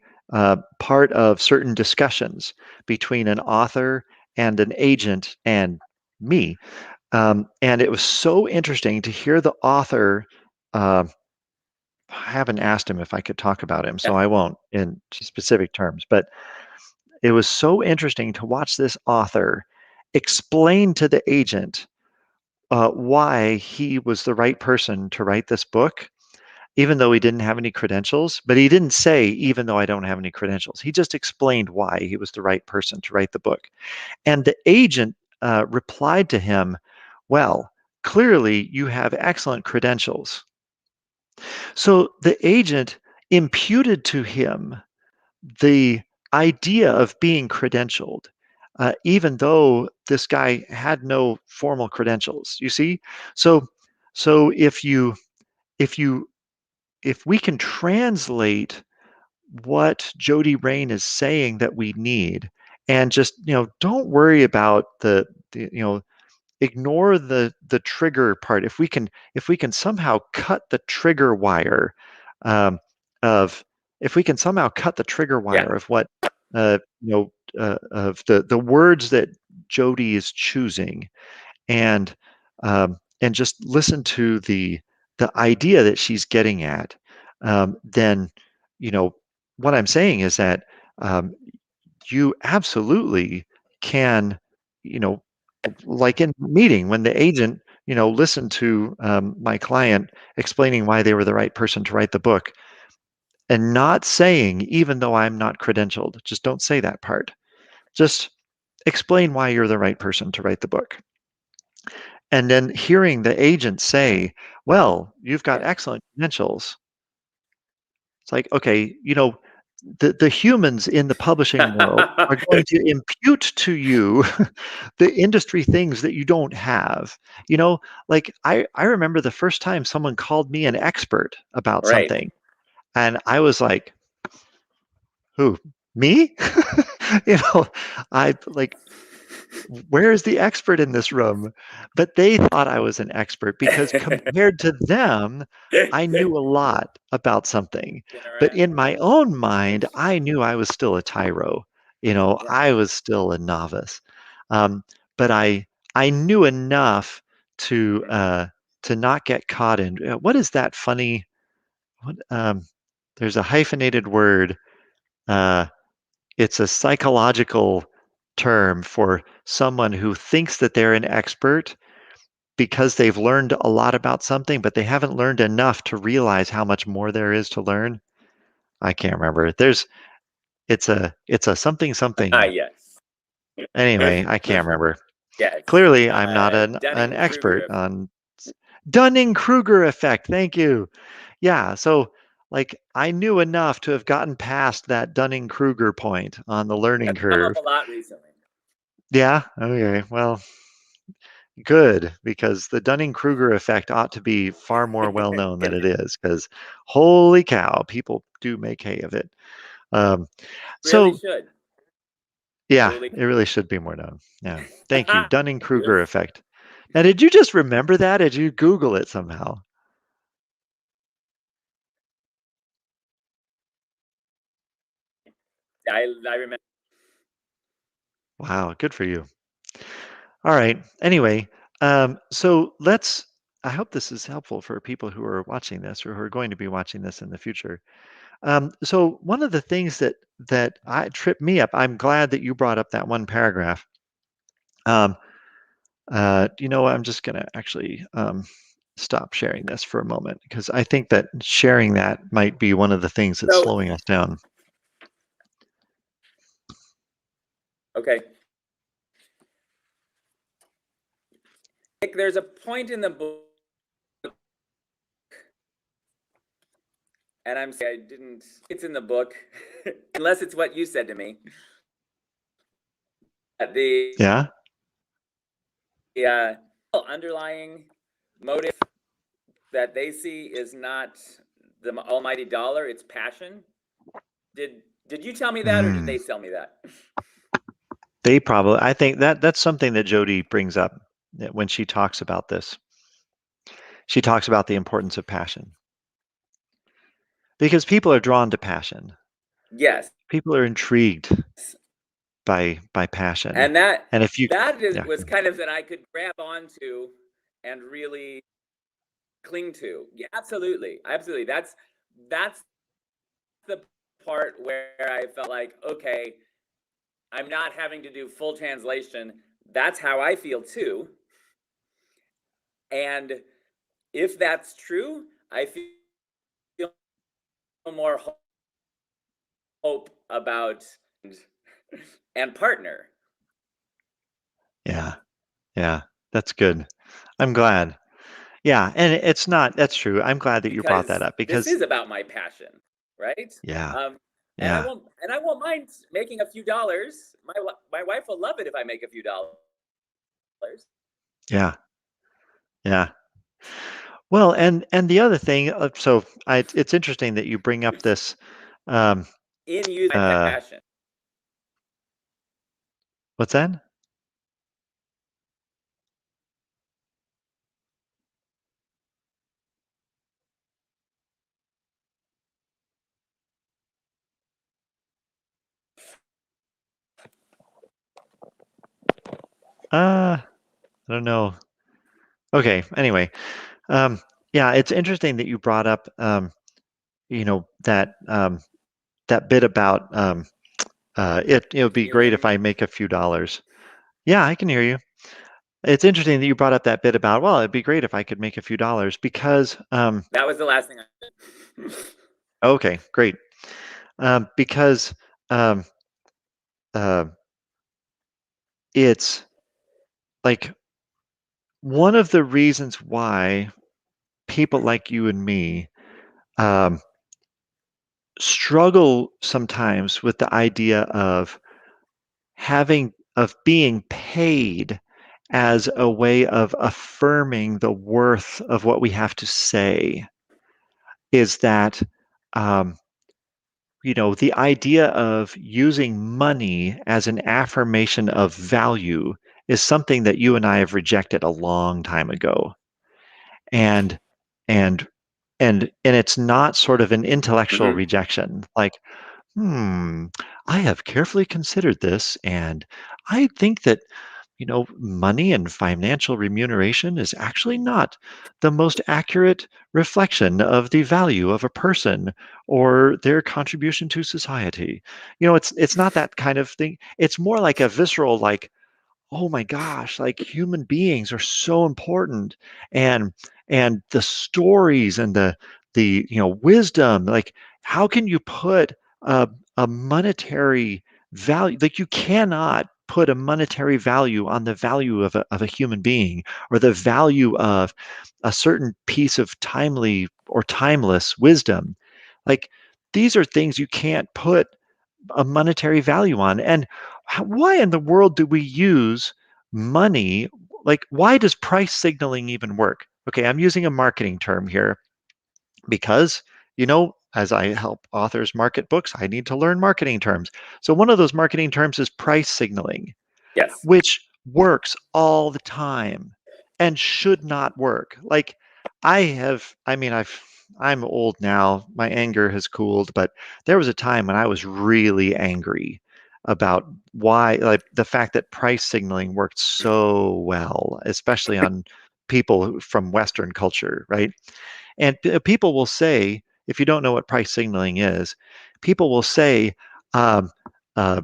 part of certain discussions between an author and an agent and me. And it was so interesting to hear the author. I haven't asked him if I could talk about him, so I won't in specific terms, but it was so interesting to watch this author explain to the agent why he was the right person to write this book. even though he didn't have any credentials, but he didn't say, even though I don't have any credentials. He just explained why he was the right person to write the book. And the agent replied to him, well, clearly you have excellent credentials. So the agent imputed to him the idea of being credentialed, even though this guy had no formal credentials. You see, so if we can translate what Jody Rein is saying that we need, and just don't worry about the ignore the trigger part. If we can somehow cut the trigger wire um, of if we can somehow cut the trigger wire of what of the words that Jody is choosing, and just listen to the idea that she's getting at, then what I'm saying is that you absolutely can, like in meeting when the agent listened to my client explaining why they were the right person to write the book, and not saying, even though I'm not credentialed. Just don't say that part. Just explain why you're the right person to write the book. And then hearing the agent say, well, you've got excellent credentials. It's like, okay, the humans in the publishing world are going to impute to you the industry things that you don't have. Like I remember the first time someone called me an expert about something, and I was like, who, me? I like, where is the expert in this room? But they thought I was an expert because compared to them, I knew a lot about something. But in my own mind, I knew I was still a tyro. I was still a novice. But I knew enough to not get caught in what is that funny? What, there's a hyphenated word. It's a psychological term for someone who thinks that they're an expert because they've learned a lot about something, but they haven't learned enough to realize how much more there is to learn. I can't remember. It's a something. Yes. Anyway, I can't remember. Yes. Clearly, I'm not an expert Dunning-Kruger on Dunning-Kruger effect. Thank you. Yeah. So like I knew enough to have gotten past that Dunning-Kruger point on the learning That's come up curve. a lot recently. Yeah. Okay. Well, good, because the Dunning-Kruger effect ought to be far more well known than it is, because holy cow, people do make hay of it. Really So should. yeah, Holy it really should be more known. Yeah. Thank you. Dunning-Kruger effect. Now, did you just remember that? Did you Google it somehow? I remember. Wow, good for you. All right. Anyway, so I hope this is helpful for people who are watching this or who are going to be watching this in the future. So one of the things that I tripped me up, I'm glad that you brought up that one paragraph. I'm just going to actually stop sharing this for a moment, because I think that sharing that might be one of the things that's slowing us down. Okay. There's a point in the book, and I'm saying I didn't. It's in the book, unless it's what you said to me. The underlying motive that they see is not the almighty dollar; it's passion. Did you tell me that, or did they tell me that? They probably. I think that's something that Jody brings up when she talks about this. She talks about the importance of passion, because people are drawn to passion. Yes. People are intrigued by passion. And if you was kind of that I could grab onto and really cling to. Yeah, absolutely. Absolutely. That's the part where I felt like, okay, I'm not having to do full translation. That's how I feel too. And if that's true, I feel more hope about and partner. Yeah. Yeah. That's good. I'm glad. Yeah, and it's not, that's true. I'm glad that you brought that Because up this because is about my passion, right? yeah. And Yeah. I won't mind making a few dollars. My wife will love it if I make a few dollars. Yeah. Yeah. Well, and the other thing, it's interesting that you bring up this um In using my uh passion. what's that? I don't know. Okay, anyway. Yeah, it's interesting that you brought up that bit about it would be Can you great hear if I me? make a few dollars. Yeah, I can hear you. It's interesting that you brought up that bit about, well, it'd be great if I could make a few dollars because That was the last thing okay, great. Because um uh it's like one of the reasons why people like you and me um struggle sometimes with the idea of being paid as a way of affirming the worth of what we have to say is that um, the idea of using money as an affirmation of value is something that you and I have rejected a long time ago. And and and it's not sort of an intellectual Mm-hmm. rejection like I have carefully considered this, and I think that, money and financial remuneration is actually not the most accurate reflection of the value of a person or their contribution to society. It's not that kind of thing. It's more like a visceral, like, oh my gosh, like human beings are so important, and the stories and the wisdom, like how can you put a, a monetary value, like you cannot put a monetary value on the value of a human being or the value of a certain piece of timely or timeless wisdom. Like these are things you can't put a monetary value on. And why in the world do we use money? Like, why does price signaling even work? Okay, I'm using a marketing term here because, as I help authors market books, I need to learn marketing terms. So, one of those marketing terms is price signaling, Yes. which works all the time and should not work. Like I'm old now. My anger has cooled, but there was a time when I was really angry about why, like the fact that price signaling worked so well, especially on people from Western culture, right? And people will say, if you don't know what price signaling is, people will say, um, uh,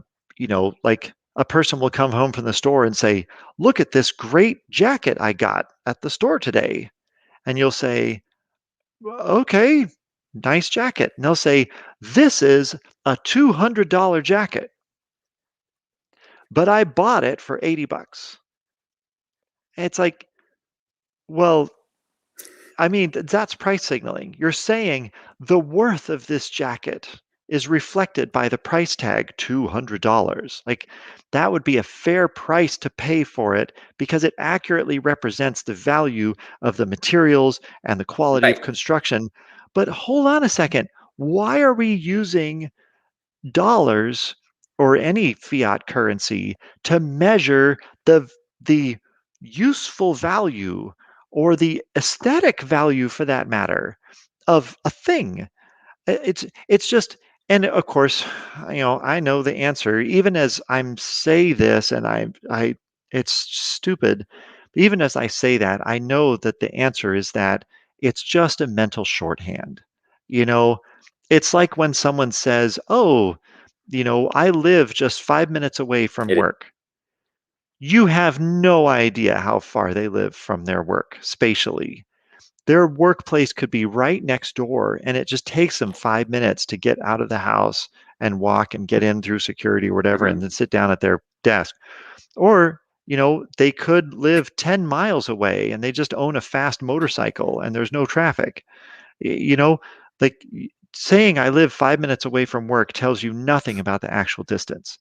like a person will come home from the store and say, "Look at this great jacket I got at the store today." And you'll say, "Okay, nice jacket." And they'll say, "This is a $200 jacket, but I bought it for $80." And it's like, well, I mean, that's price signaling. You're saying the worth of this jacket is reflected by the price tag, $200. Like that would be a fair price to pay for it because it accurately represents the value of the materials and the quality of Right. construction. But hold on a second. Why are we using dollars or any fiat currency to measure the useful value or the aesthetic value for that matter of a thing? It's just, and of course, I know the answer even as I'm say this, and I it's stupid. Even as I say that, I know that the answer is that it's just a mental shorthand. You know, it's like when someone says, "Oh, I live just 5 minutes away from It work." You have no idea how far they live from their work spatially. their workplace could be right next door, and it just takes them 5 minutes to get out of the house and walk and get in through security or whatever, and then sit down at their desk. Or, they could live 10 miles away and they just own a fast motorcycle and there's no traffic. Like saying I live 5 minutes away from work tells you nothing about the actual distance.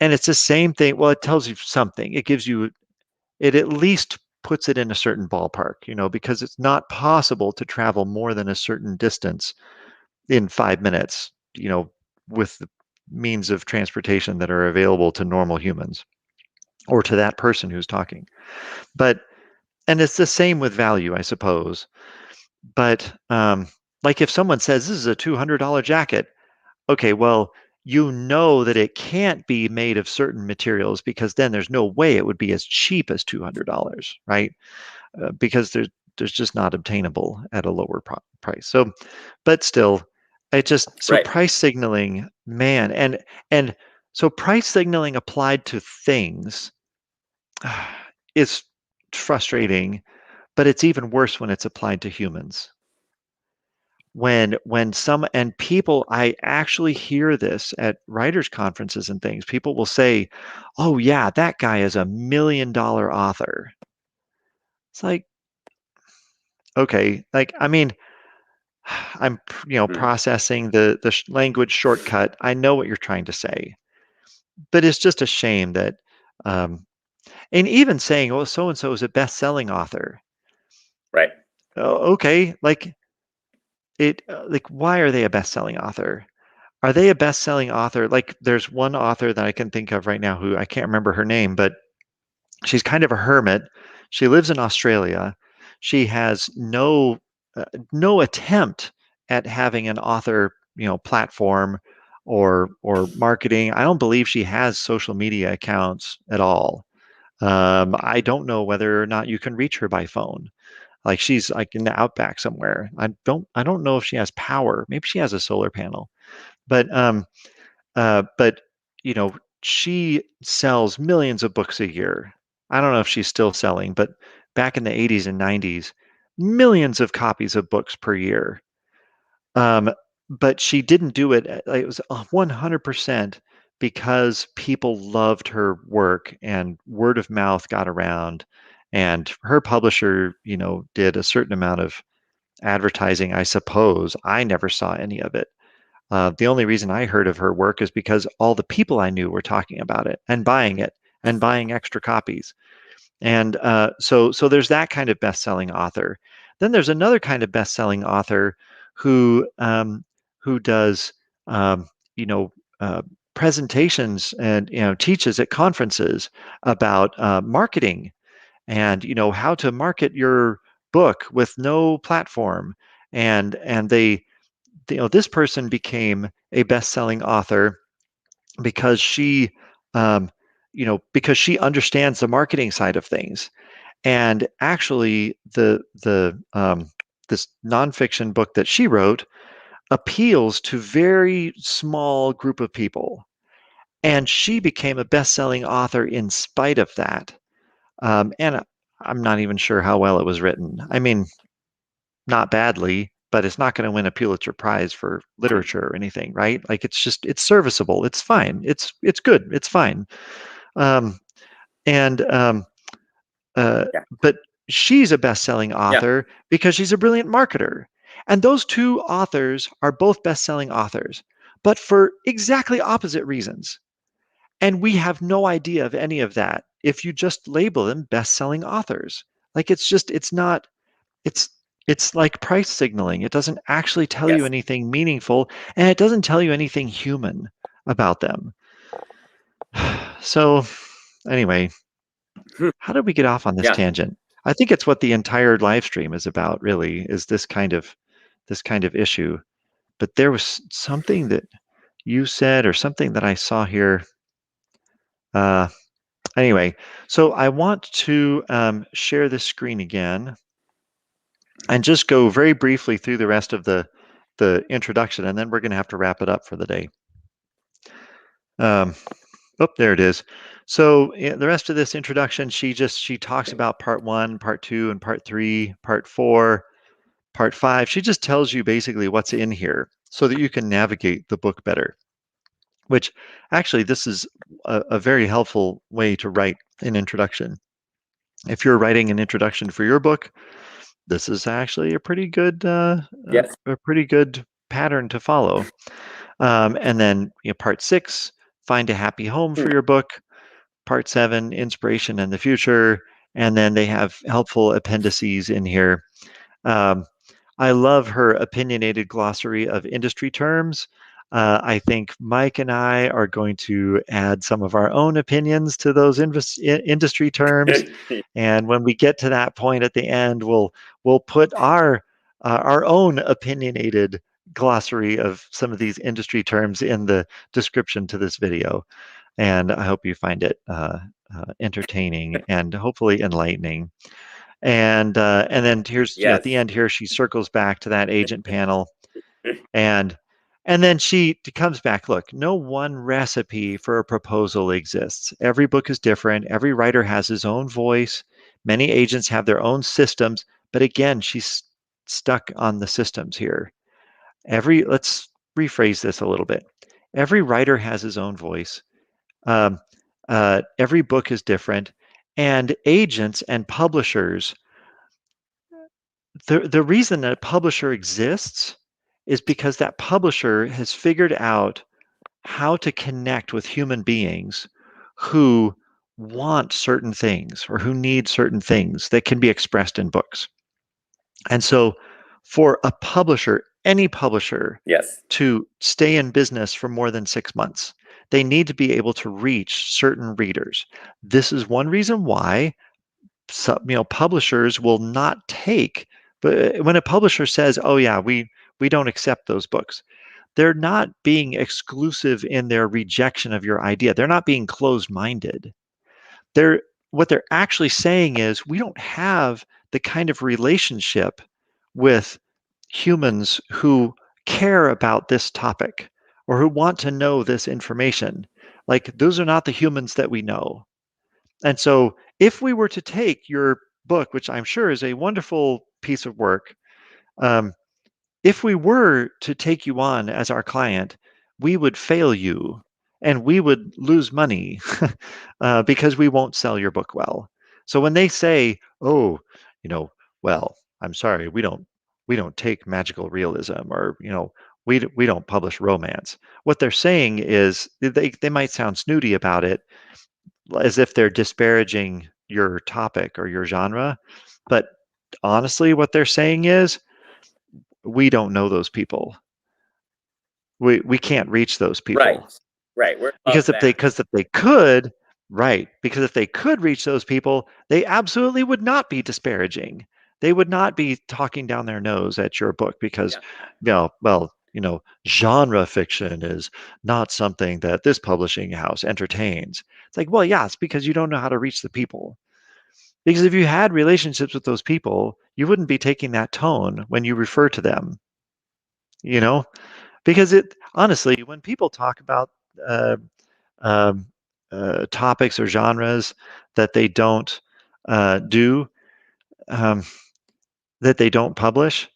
And it's the same thing. Well, it tells you something. It at least puts it in a certain ballpark, because it's not possible to travel more than a certain distance in 5 minutes, with the means of transportation that are available to normal humans or to that person who's talking. And it's the same with value, I suppose. But like if someone says this is a $200 jacket, okay, well, that it can't be made of certain materials because then there's no way it would be as cheap as $200, right? Because there's just not obtainable at a lower price. So, but still, price signaling, man, and so price signaling applied to things is frustrating, but it's even worse when it's applied to humans. When some and people, I actually hear this at writers conferences and things. People will say, "Oh yeah, that guy is a $1 million author." It's like, okay, like I mean, I'm processing the language shortcut. I know what you're trying to say, but it's just a shame that, and even saying, "Oh, so and so is a best-selling author." Right. Oh, okay, like why are they a best-selling author? Are they a best-selling author? Like, there's one author that I can think of right now who I can't remember her name, but she's kind of a hermit. She lives in Australia. She has no attempt at having an author, platform or marketing. I don't believe she has social media accounts at all. I don't know whether or not you can reach her by phone. Like she's like in the outback somewhere. I don't know if she has power. Maybe she has a solar panel. But she sells millions of books a year. I don't know if she's still selling, but back in the 80s and 90s, millions of copies of books per year. But she didn't do it. It was 100% because people loved her work and word of mouth got around, and her publisher, did a certain amount of advertising, I suppose. I never saw any of it. The only reason I heard of her work is because all the people I knew were talking about it and buying extra copies. And so there's that kind of best-selling author. Then there's another kind of best-selling author who does um, you know uh, presentations and teaches at conferences about marketing and how to market your book with no platform. And this person became a best-selling author because um, because she understands the marketing side of things. And actually, this nonfiction book that she wrote appeals to very small group of people, and she became a best-selling author in spite of that. And I'm not even sure how well it was written. I mean, not badly, but it's not going to win a Pulitzer Prize for literature or anything, right? Like it's serviceable. It's fine. It's good. It's fine. Um, and Yeah. But she's a best-selling author because she's a brilliant marketer. And those two authors are both best-selling authors, but for exactly opposite reasons. And we have no idea of any of that if you just label them best-selling authors. Like it's not it's it's like price signaling. It doesn't actually tell you Yes. anything meaningful, and it doesn't tell you anything human about them. So anyway, how did we get off on this Yeah. tangent? I think it's what the entire live stream is about, really, is this kind of issue. But there was something that you said or something that I saw here. Uh, anyway, so I want to share this screen again and just go very briefly through the rest of the introduction, and then we're going to have to wrap it up for the day. Oh, there it is. So the rest of this introduction, she talks about part 1, part 2, and part 3, part 4. Part 5, she just tells you basically what's in here so that you can navigate the book better, which actually this is a very helpful way to write an introduction. If you're writing an introduction for your book, this is actually a pretty good Yes. a pretty good pattern to follow. And then part 6, find a happy home for your book. Part 7, inspiration and the future. And then they have helpful appendices in here. I love her opinionated glossary of industry terms. I think Mike and I are going to add some of our own opinions to those industry terms. And when we get to that point at the end, we'll put our own opinionated glossary of some of these industry terms in the description to this video. And I hope you find it entertaining and hopefully enlightening. And then here's at the end here, she circles back to that agent panel, and then she comes back. Look, no one recipe for a proposal exists. Every book is different. Every writer has his own voice. Many agents have their own systems, but again, she's stuck on the systems here. Let's rephrase this a little bit. Every writer has his own voice. Every book is different, and agents and publishers, the reason that a publisher exists is because that publisher has figured out how to connect with human beings who want certain things or who need certain things that can be expressed in books. And so for a publisher, any publisher, to stay in business for more than 6 months, they need to be able to reach certain readers. This is one reason why publishers will not take, but when a publisher says, oh yeah, we don't accept those books, they're not being exclusive in their rejection of your idea. They're not being closed-minded. What they're actually saying is, we don't have the kind of relationship with humans who care about this topic or who want to know this information. Like, those are not the humans that we know. And so if we were to take your book, which I'm sure is a wonderful piece of work, if we were to take you on as our client, we would fail you and we would lose money because we won't sell your book well. So when they say, oh, well, I'm sorry, we don't take magical realism, or we don't publish romance. What they're saying is, they might sound snooty about it, as if they're disparaging your topic or your genre, but honestly, what they're saying is, we don't know those people. We can't reach those people. Right. We're because if they could, right? Because if they could reach those people, they absolutely would not be disparaging. They would not be talking down their nose at your book because, genre fiction is not something that this publishing house entertains. It's like, well, yeah, it's because you don't know how to reach the people. Because if you had relationships with those people, you wouldn't be taking that tone when you refer to them. Because honestly, when people talk about um, topics or genres that they don't do, that they don't publish,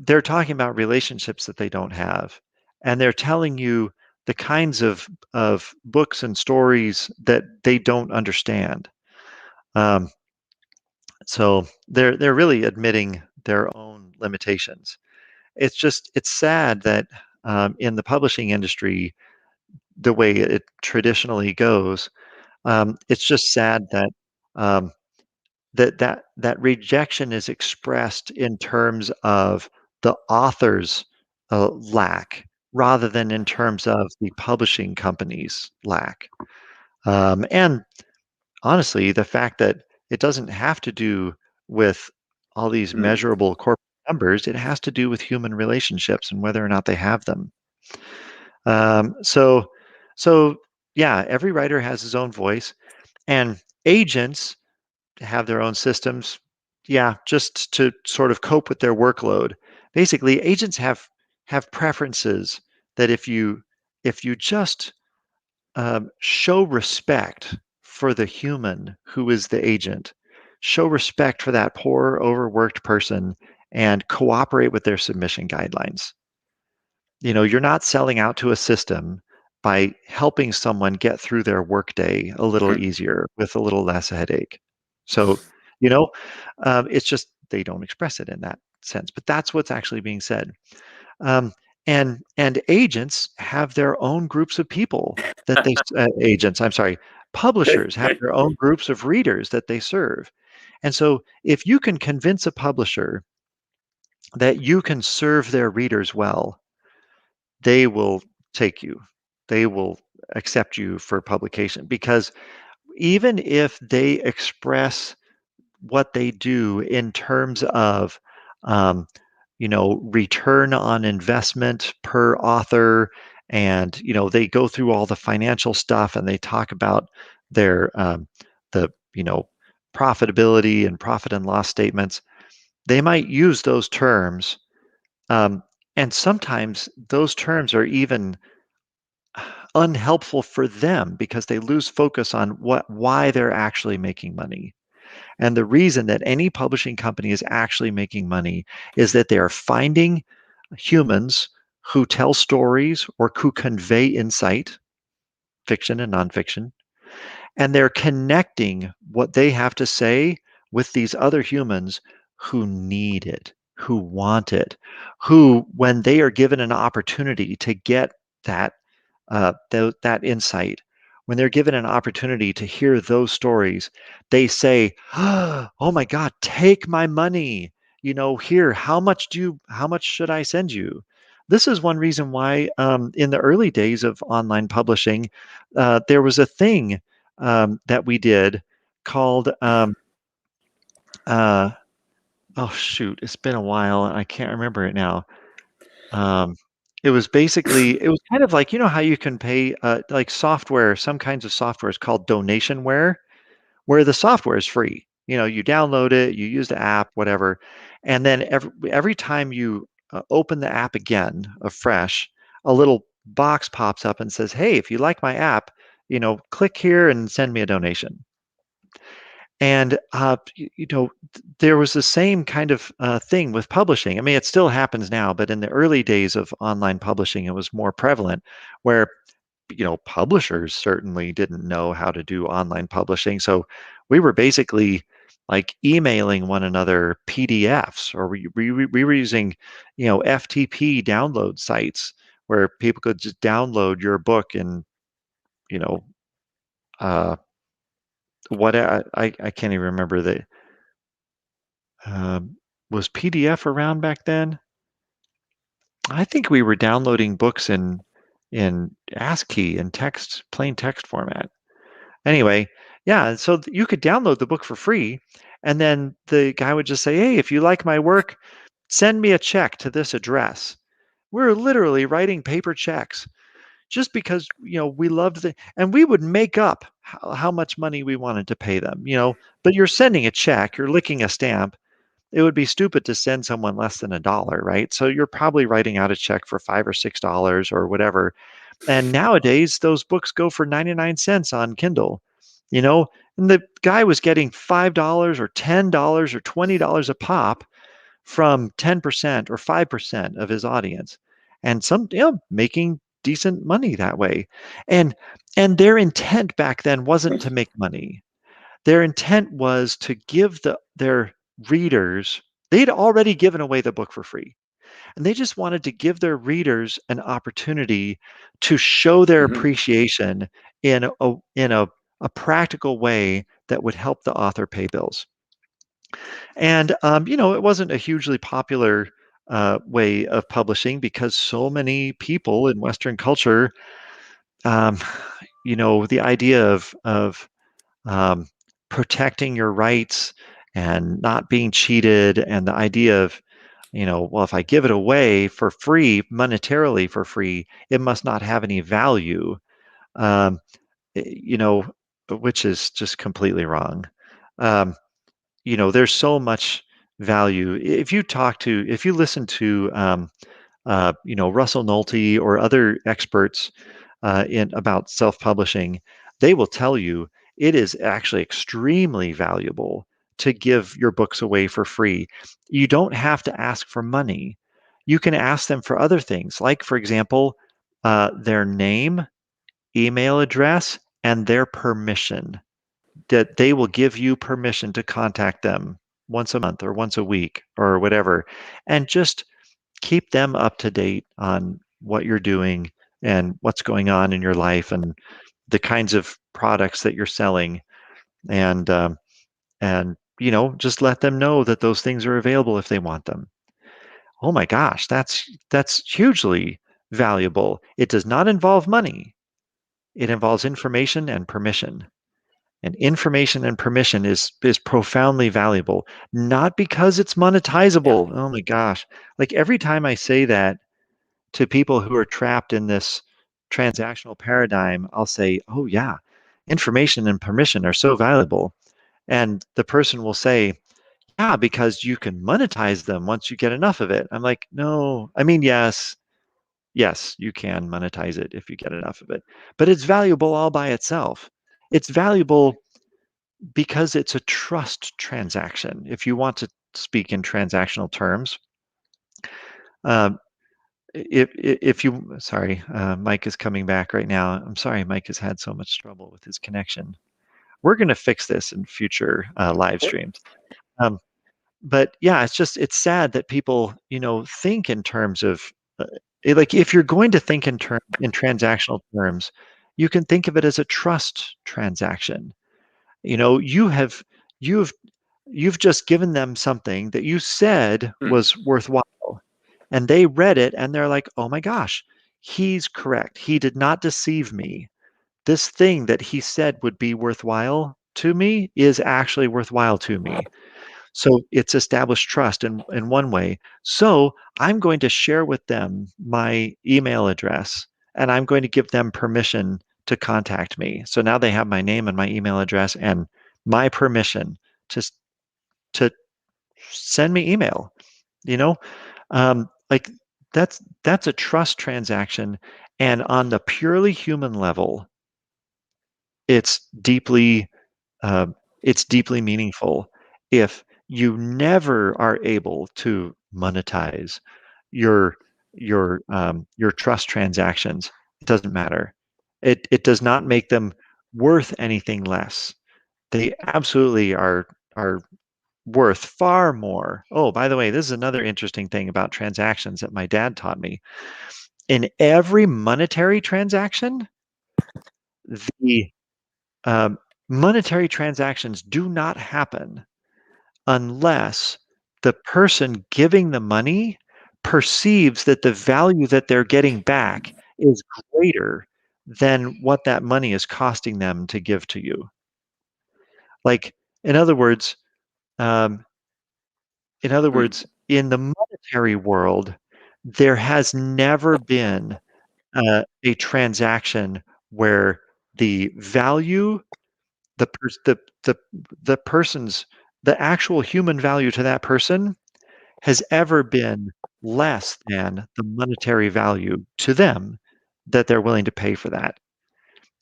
they're talking about relationships that they don't have, and they're telling you the kinds of books and stories that they don't understand. So they're really admitting their own limitations. It's sad that in the publishing industry, the way it traditionally goes, it's just sad that um, that rejection is expressed in terms of the author's lack, rather than in terms of the publishing company's lack. And honestly, the fact that it doesn't have to do with all these measurable corporate numbers, it has to do with human relationships and whether or not they have them. So yeah, every writer has his own voice, and agents have their own systems. Yeah, just to sort of cope with their workload. Basically, agents have preferences that if you just show respect for the human who is the agent, show respect for that poor overworked person, and cooperate with their submission guidelines. You're not selling out to a system by helping someone get through their workday a little easier with a little less headache. So, it's just they don't express it in that sense, but that's what's actually being said. And agents have their own groups of people that they publishers have their own groups of readers that they serve. And so if you can convince a publisher that you can serve their readers well, they will take you. They will accept you for publication, because even if they express what they do in terms of return on investment per author, and they go through all the financial stuff, and they talk about their the profitability and profit and loss statements. They might use those terms, um, and sometimes those terms are even unhelpful for them because they lose focus on why they're actually making money. And the reason that any publishing company is actually making money is that they are finding humans who tell stories or who convey insight, fiction and nonfiction, and they're connecting what they have to say with these other humans who need it, who want it, who, when they are given an opportunity to get that that insight, when they're given an opportunity to hear those stories, they say, "Oh my God, take my money! Here, how much should I send you?" This is one reason why, in the early days of online publishing, there was a thing that we did called uh, oh shoot, it's been a while and I can't remember it now. Um, it was kind of like, how you can pay like software, some kinds of software is called donationware, where the software is free. You download it, you use the app, whatever, and then every time you open the app again afresh, a little box pops up and says, "Hey, if you like my app, click here and send me a donation." And there was the same kind of thing with publishing. I mean, it still happens now, but in the early days of online publishing, it was more prevalent, where publishers certainly didn't know how to do online publishing. So we were basically like emailing one another PDFs, or we were using FTP download sites where people could just download your book and you know uh, what I can't even remember the was PDF around back then? I think we were downloading books in ASCII and plain text format. Anyway, yeah, so you could download the book for free, and then the guy would just say, "Hey, if you like my work, send me a check to this address." We're literally writing paper checks just because we loved and we would make up how much money we wanted to pay them. But you're sending a check, you're licking a stamp. It would be stupid to send someone less than $1, right? So you're probably writing out a check for $5 or $6 or whatever. And nowadays, those books go for 99 cents on Kindle, you know, and the guy was getting $5 or $10 or $20 a pop from 10% or 5% of his audience, and some, making decent money that way. And their intent back then wasn't to make money. Their intent was to give their readers, they'd already given away the book for free. And they just wanted to give their readers an opportunity to show their appreciation in a practical way that would help the author pay bills. And it wasn't a hugely popular way of publishing because so many people in Western culture, um, the idea of um, protecting your rights and not being cheated, and the idea of, well, if I give it away for free, monetarily for free, it must not have any value, um, which is just completely wrong. Um, there's so much value. If you listen to, Russell Nolte or other experts in about self-publishing, they will tell you it is actually extremely valuable to give your books away for free. You don't have to ask for money. You can ask them for other things, like, for example, their name, email address, and their permission, that they will give you permission to contact them once a month or once a week or whatever, and just keep them up to date on what you're doing and what's going on in your life and the kinds of products that you're selling, and just let them know that those things are available if they want them. Oh my gosh, that's hugely valuable. It does not involve money. It involves information and permission. And information and permission is profoundly valuable, not because it's monetizable. Oh my gosh. Like every time I say that to people who are trapped in this transactional paradigm, I'll say, "Oh yeah, information and permission are so valuable." And the person will say, "Yeah, because you can monetize them once you get enough of it." I'm like, "No, I mean, yes, you can monetize it if you get enough of it, but it's valuable all by itself. It's valuable because it's a trust transaction. If you want to speak in transactional terms, um, if you, sorry, Mike is coming back right now. I'm sorry, Mike has had so much trouble with his connection. We're going to fix this in future live streams. But yeah, it's sad that people, think in terms of like, if you're going to think in transactional terms, you can think of it as a trust transaction. You've you've just given them something that you said was worthwhile, and they read it and they're like, "Oh my gosh, he's correct. He did not deceive me. This thing that he said would be worthwhile to me is actually worthwhile to me." So it's established trust in one way. So I'm going to share with them my email address, and I'm going to give them permission to contact me. So now they have my name and my email address and my permission to to send me email. You know, like that's a trust transaction, and on the purely human level, it's deeply uh, it's deeply meaningful. If you never are able to monetize your your trust transactions, it doesn't matter. It does not make them worth anything less. They absolutely are worth far more. Oh, by the way, this is another interesting thing about transactions that my dad taught me. In every monetary transaction, the um, monetary transactions do not happen unless the person giving the money perceives that the value that they're getting back is greater than what that money is costing them to give to you. Like, in other words, um, in the monetary world, there has never been a transaction where the value, the pers- the person's the actual human value to that person has ever been less than the monetary value to them that they're willing to pay for that.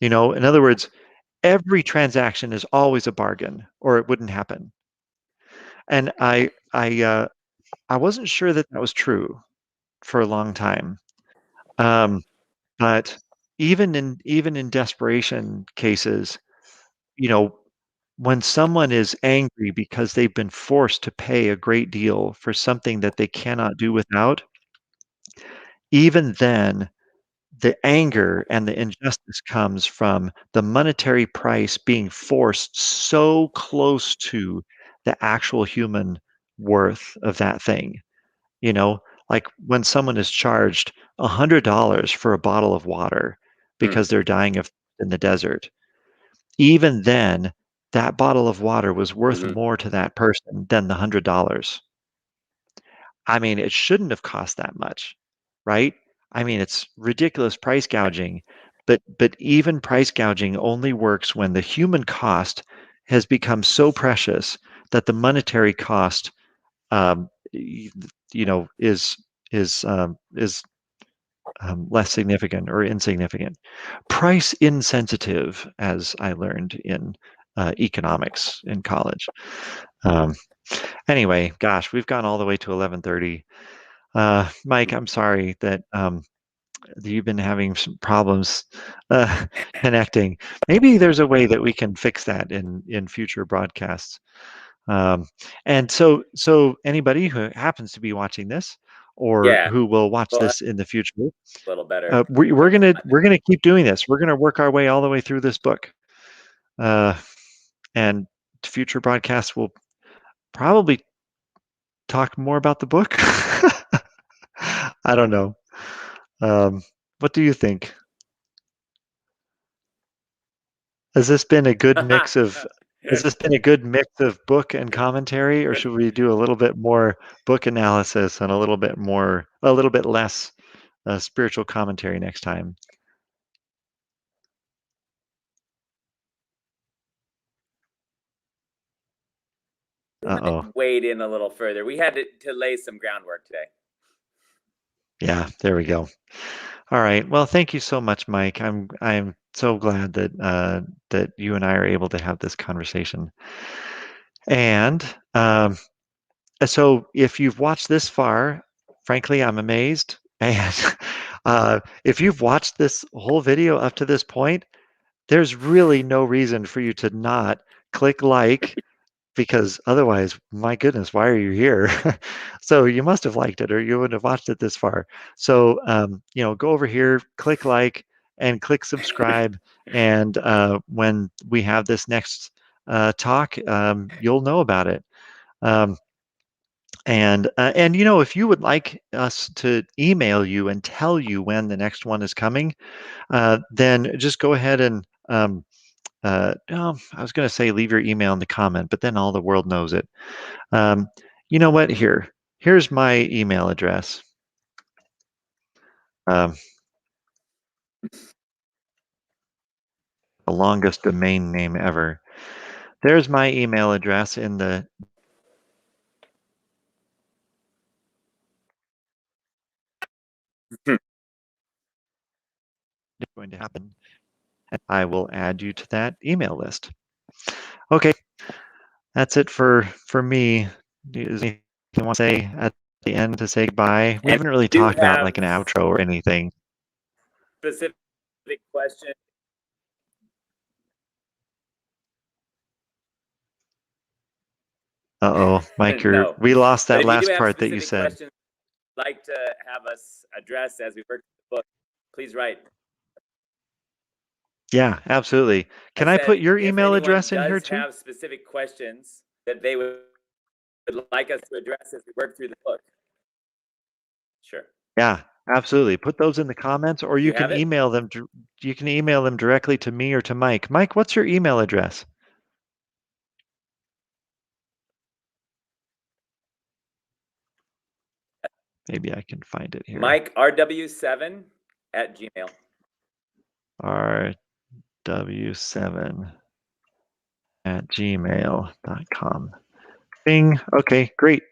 In other words, every transaction is always a bargain, or it wouldn't happen. And I wasn't sure that that was true for a long time. Um, but even in desperation cases, you know, when someone is angry because they've been forced to pay a great deal for something that they cannot do without, even then, the anger and the injustice comes from the monetary price being forced so close to the actual human worth of that thing. You know, like when someone is charged $100 for a bottle of water because they're dying of in the desert. Even then, that bottle of water was worth more to that person than the $100. I mean, it shouldn't have cost that much, right? I mean, it's ridiculous price gouging, but even price gouging only works when the human cost has become so precious that the monetary cost, y- is less significant or insignificant. Price insensitive, as I learned in economics in college. Anyway, gosh, we've gone all the way to 11:30. Mike, I'm sorry that you've been having some problems connecting. Maybe there's a way that we can fix that in future broadcasts. And so anybody who happens to be watching this, or who will watch this in the future, a little better. We're gonna keep doing this. We're gonna work our way all the way through this book, and future broadcasts will probably talk more about the book. I don't know. What do you think? Has this been a good mix of book and commentary, or should we do a little bit more book analysis and a little bit less spiritual commentary next time? Uh-oh. Wade in a little further. We had to lay some groundwork today. Yeah, there we go. All right. Well, thank you so much, Mike. I'm so glad that that you and I are able to have this conversation. And so, if you've watched this far, frankly, I'm amazed. And if you've watched this whole video up to this point, there's really no reason for you to not click like, because otherwise, my goodness, why are you here? So you must have liked it, or you wouldn't have watched it this far. So go over here, click like, and click subscribe. And when we have this next talk, you'll know about it. And if you would like us to email you and tell you when the next one is coming, then just go ahead and I was going to say leave your email in the comment, but then all the world knows it. You know what? Here's my email address. The longest domain name ever. There's my email address in the. It's going to happen. And I will add you to that email list. Okay, that's it for me. Is anything you want to say at the end to say goodbye? We haven't really talked about like an outro or anything. Specific question. Uh-oh, Mike, No. we lost that last part that you said. Questions you'd like to have us address as we work the book, please write. Yeah, absolutely. Can I put your email address in here too? Have specific questions that they would like us to address as we work through the book. Sure. Yeah, absolutely. Put those in the comments, or you can email them. You can email them directly to me or to Mike. Mike, what's your email address? Maybe I can find it here. Mike RW7 at Gmail. RW7 at gmail.com. Bing. Okay, great.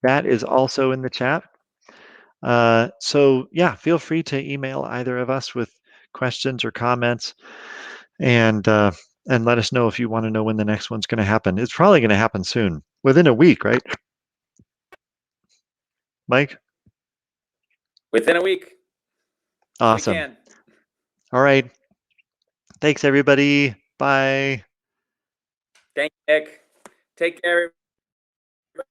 That is also in the chat. So yeah, feel free to email either of us with questions or comments, and let us know if you want to know when the next one's going to happen. It's probably going to happen soon, within a week, right? Mike? Within a week. Awesome. All right. Thanks, everybody. Bye. Thank you, Nick. Take care.